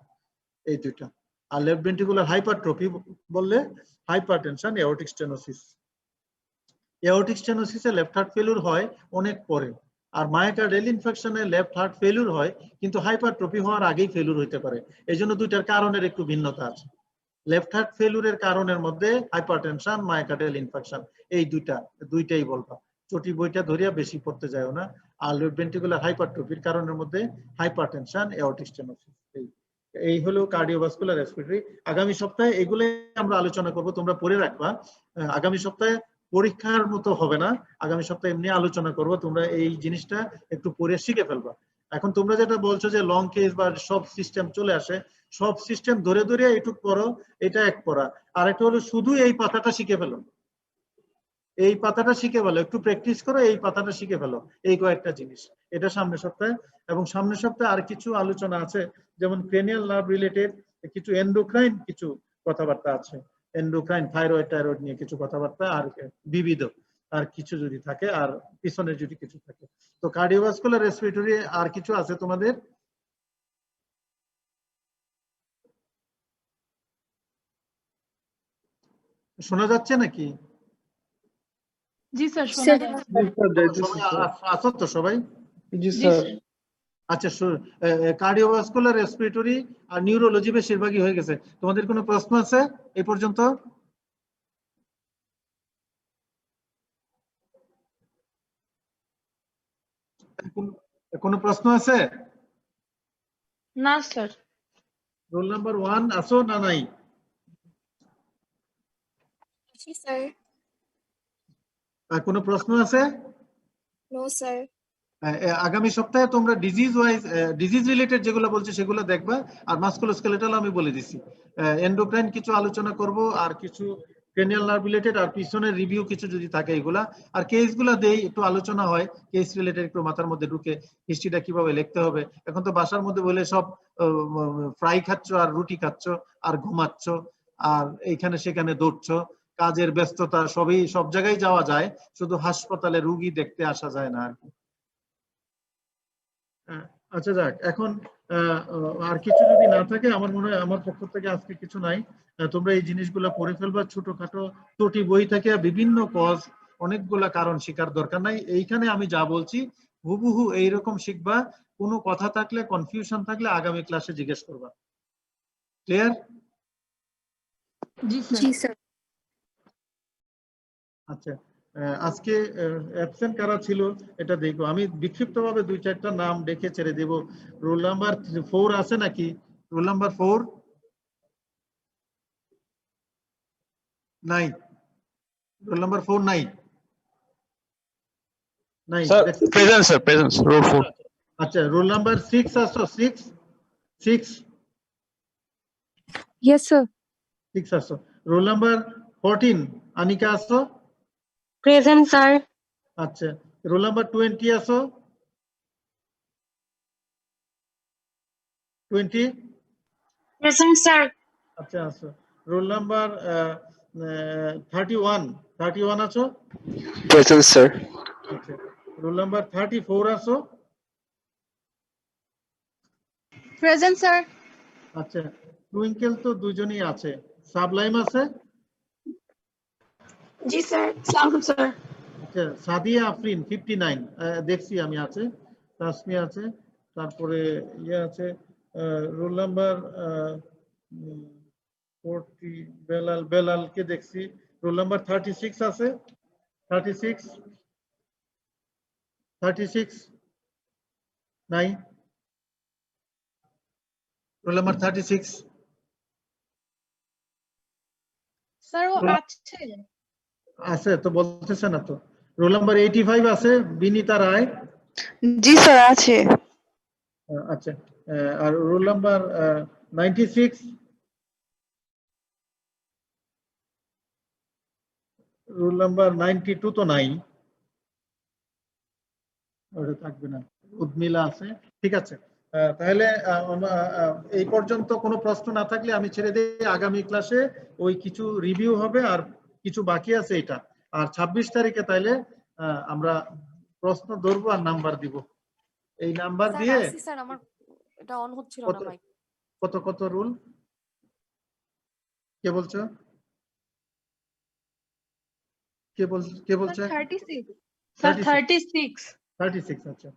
এই 2টা। আর লেফট ভেন্ট্রিকুলার হাইপারট্রফি বললে হাইপারটেনশন, এওর্টিক স্টেনোসিস। এওর্টিক স্টেনোসিসে লেফট হার্ট ফেলিউর হয় অনেক পরে, আর মায়োকার্ডিয়াল ইনফেকশনে লেফট হার্ট ফেলিউর হয়, কিন্তু হাইপারট্রফি হওয়ার আগেই ফেলিউর হতে পারে। এই জন্য 2টার কারণের একটু ভিন্নতা আছে। লেফট হার্ট ফেলিউরের কারণের মধ্যে হাইপারটেনশন, মায়োকার্ডিয়াল ইনফেকশন, এই 2টাই বলবা। চটি বইটা ধরিয়া বেশি পড়তে যাও না। আর লেফট ভেন্ট্রিকুলার হাইপারট্রফির কারণের মধ্যে হাইপারটেনশন, এওর্টিক স্টেনোসিস। এই হলো কার্ডিওভাস্কুলার রেসপিরেটরি। আগামী সপ্তাহে এগুলো আমরা আলোচনা করব, তোমরা পড়ে রাখবা। আগামী সপ্তাহে পরীক্ষার মতো হবে না, আগামী সপ্তাহে এমনি আলোচনা করব, তোমরা এই জিনিসটা একটু পড়ে শিখে ফেলবা। এখন তোমরা যেটা বলছো যে লং কেস বা সব সিস্টেম চলে আসে, সব সিস্টেম ধরে ধরে এইটুক পড়ো, এটা এক পড়া। আর একটা হলো শুধু এই পাতাটা শিখে ফেলো, এই পাতাটা শিখে ফেলো, একটু প্র্যাকটিস করো, এই পাতাটা শিখে ফেলো, এই কয়েকটা জিনিস। এটা সামনের সপ্তাহে। এবং সামনের সপ্তাহে আর কিছু আলোচনা আছে, যেমন ক্রেনিয়াল নার্ভ রিলেটেড কিছু, এন্ডোক্রাইন কিছু কথাবার্তা আছে, এন্ডোক্রাইন, থাইরয়েড টাইরয়েড নিয়ে কিছু কথাবার্তা, আর বিবিধ আর কিছু যদি থাকে, আর পিছনে যদি কিছু থাকে। তো কার্ডিওভাস্কুলার রেসপিরেটরি আর কিছু আছে তোমাদের? শোনা যাচ্ছে নাকি? জি স্যার, শোনা যাচ্ছে। আছো তো সবাই? জি স্যার। আচ্ছা, কার্ডিওভাস্কুলার রেসপিরেটরি আর নিউরোলজি বেশিরভাগই হয়ে গেছে। তোমাদের কোনো প্রশ্ন আছে এই পর্যন্ত? কোনো প্রশ্ন আছে? না স্যার। রোল নাম্বার 1 আছো না নাই? জি স্যার। কোনো প্রশ্ন আছে? No sir. আগামী সপ্তাহে তোমরা ডিজিজ ওয়াইজ, ডিজিজ রিলেটেড যেগুলো বলছে সেগুলো দেখবা। আর মাস্কুলোস্কেলেটাল আমি বলে দিছি, এন্ডোক্রাইন কিছু আলোচনা করব, আর কিছু ক্রেনিয়াল নার্ভ রিলেটেড, আর পিছনের রিভিউ কিছু যদি থাকে এগুলা। আর কেসগুলা দেই, একটু আলোচনা হয়, কেস রিলেটেড একটু মাথার মধ্যে ঢুকে, হিস্ট্রিটা কিভাবে লিখতে হবে। এখন তো বাসার মধ্যে বলে সব ফ্রাই খাচ্ছ, আর রুটি খাচ্ছ, আর ঘুমাচ্ছ, আর এইখানে সেখানে দৌড়ছ, কাজের ব্যস্ততা, সব জায়গায় যাওয়া যায়, শুধু হাসপাতালে রুগী দেখতে আসা যায় না আর কি। আচ্ছা যাক, এখন আর কিছু যদি না থাকে, আমার মনে হয় আমার পক্ষ থেকে আজকে কিছু নাই। তোমরা এই জিনিসগুলো পড়ে ফেলবা, ছোটখাটো ত্রুটি বই থেকে বিভিন্ন কজ, অনেকগুলা কারণ শেখার দরকার নাই। এইখানে আমি যা বলছি হুবহু এইরকম শিখবা। কোনো কথা থাকলে, কনফিউশন থাকলে আগামী ক্লাসে জিজ্ঞেস করবা। ক্লিয়ার? জি স্যার। আচ্ছা, আজকে অ্যাবসেন্ট কারা ছিল এটা দেখবো। আমি বিক্ষিপ্তভাবে 2-4টা নাম দেখে ছেড়ে দেব। রোল নাম্বার 4 আছে নাকি? রোল নাম্বার 4 নাই? রোল নাম্বার 4 নাই? নাই Sir, present, sir, present, roll 4. আচ্ছা, রোল নাম্বার 6 আসো? 6 ইয়েস স্যার। 6 আছো। রোল নাম্বার 14 আনিকা আছো? Present sir. আচ্ছা, রোল নাম্বার 20 আছো? 20? Present sir. আচ্ছা আছো। রোল নাম্বার 31 আছো? Present, sir. আচ্ছা, রোল নাম্বার 34 আছো? Present sir. আচ্ছা, টুইঙ্কেল তো দুজনেই আছে। সাবলাইম আছে? জি স্যার, সালাম স্যার। আচ্ছা, সাদিয়া আফরিন 59 দেখছি আমি আছে। তাসমিয়া আছে, তারপরে ইয়ে আছে রোল নাম্বার 40 বেলালকে দেখছি। রোল নাম্বার 36 আছে? 36 নাই? রোল নাম্বার 36 স্যার ও আছে। আছে তো, বলতেছে না তো। রোল নাম্বার 85 আছে বিনীতা রায়? জি স্যার আছে। আচ্ছা, আর রোল নাম্বার 96? রোল নাম্বার 92 তো নাই, ওটা থাকবে না। উদ্মিলা আছে, ঠিক আছে। তাহলে এই পর্যন্ত কোনো প্রশ্ন না থাকলে আমি ছেড়ে দিই। আগামী ক্লাসে ওই কিছু রিভিউ হবে আর কিছু বাকি আছে এটা। আর 26 তারিখে তাইলে আমরা প্রশ্ন ধরবো আর নাম্বার দিব। এই নাম্বার দিয়ে স্যার আমার এটা অন হচ্ছিল না মাইক। কত রুল কে বলছো? কে বলছে? 36 স্যার 36। 36 আচ্ছা।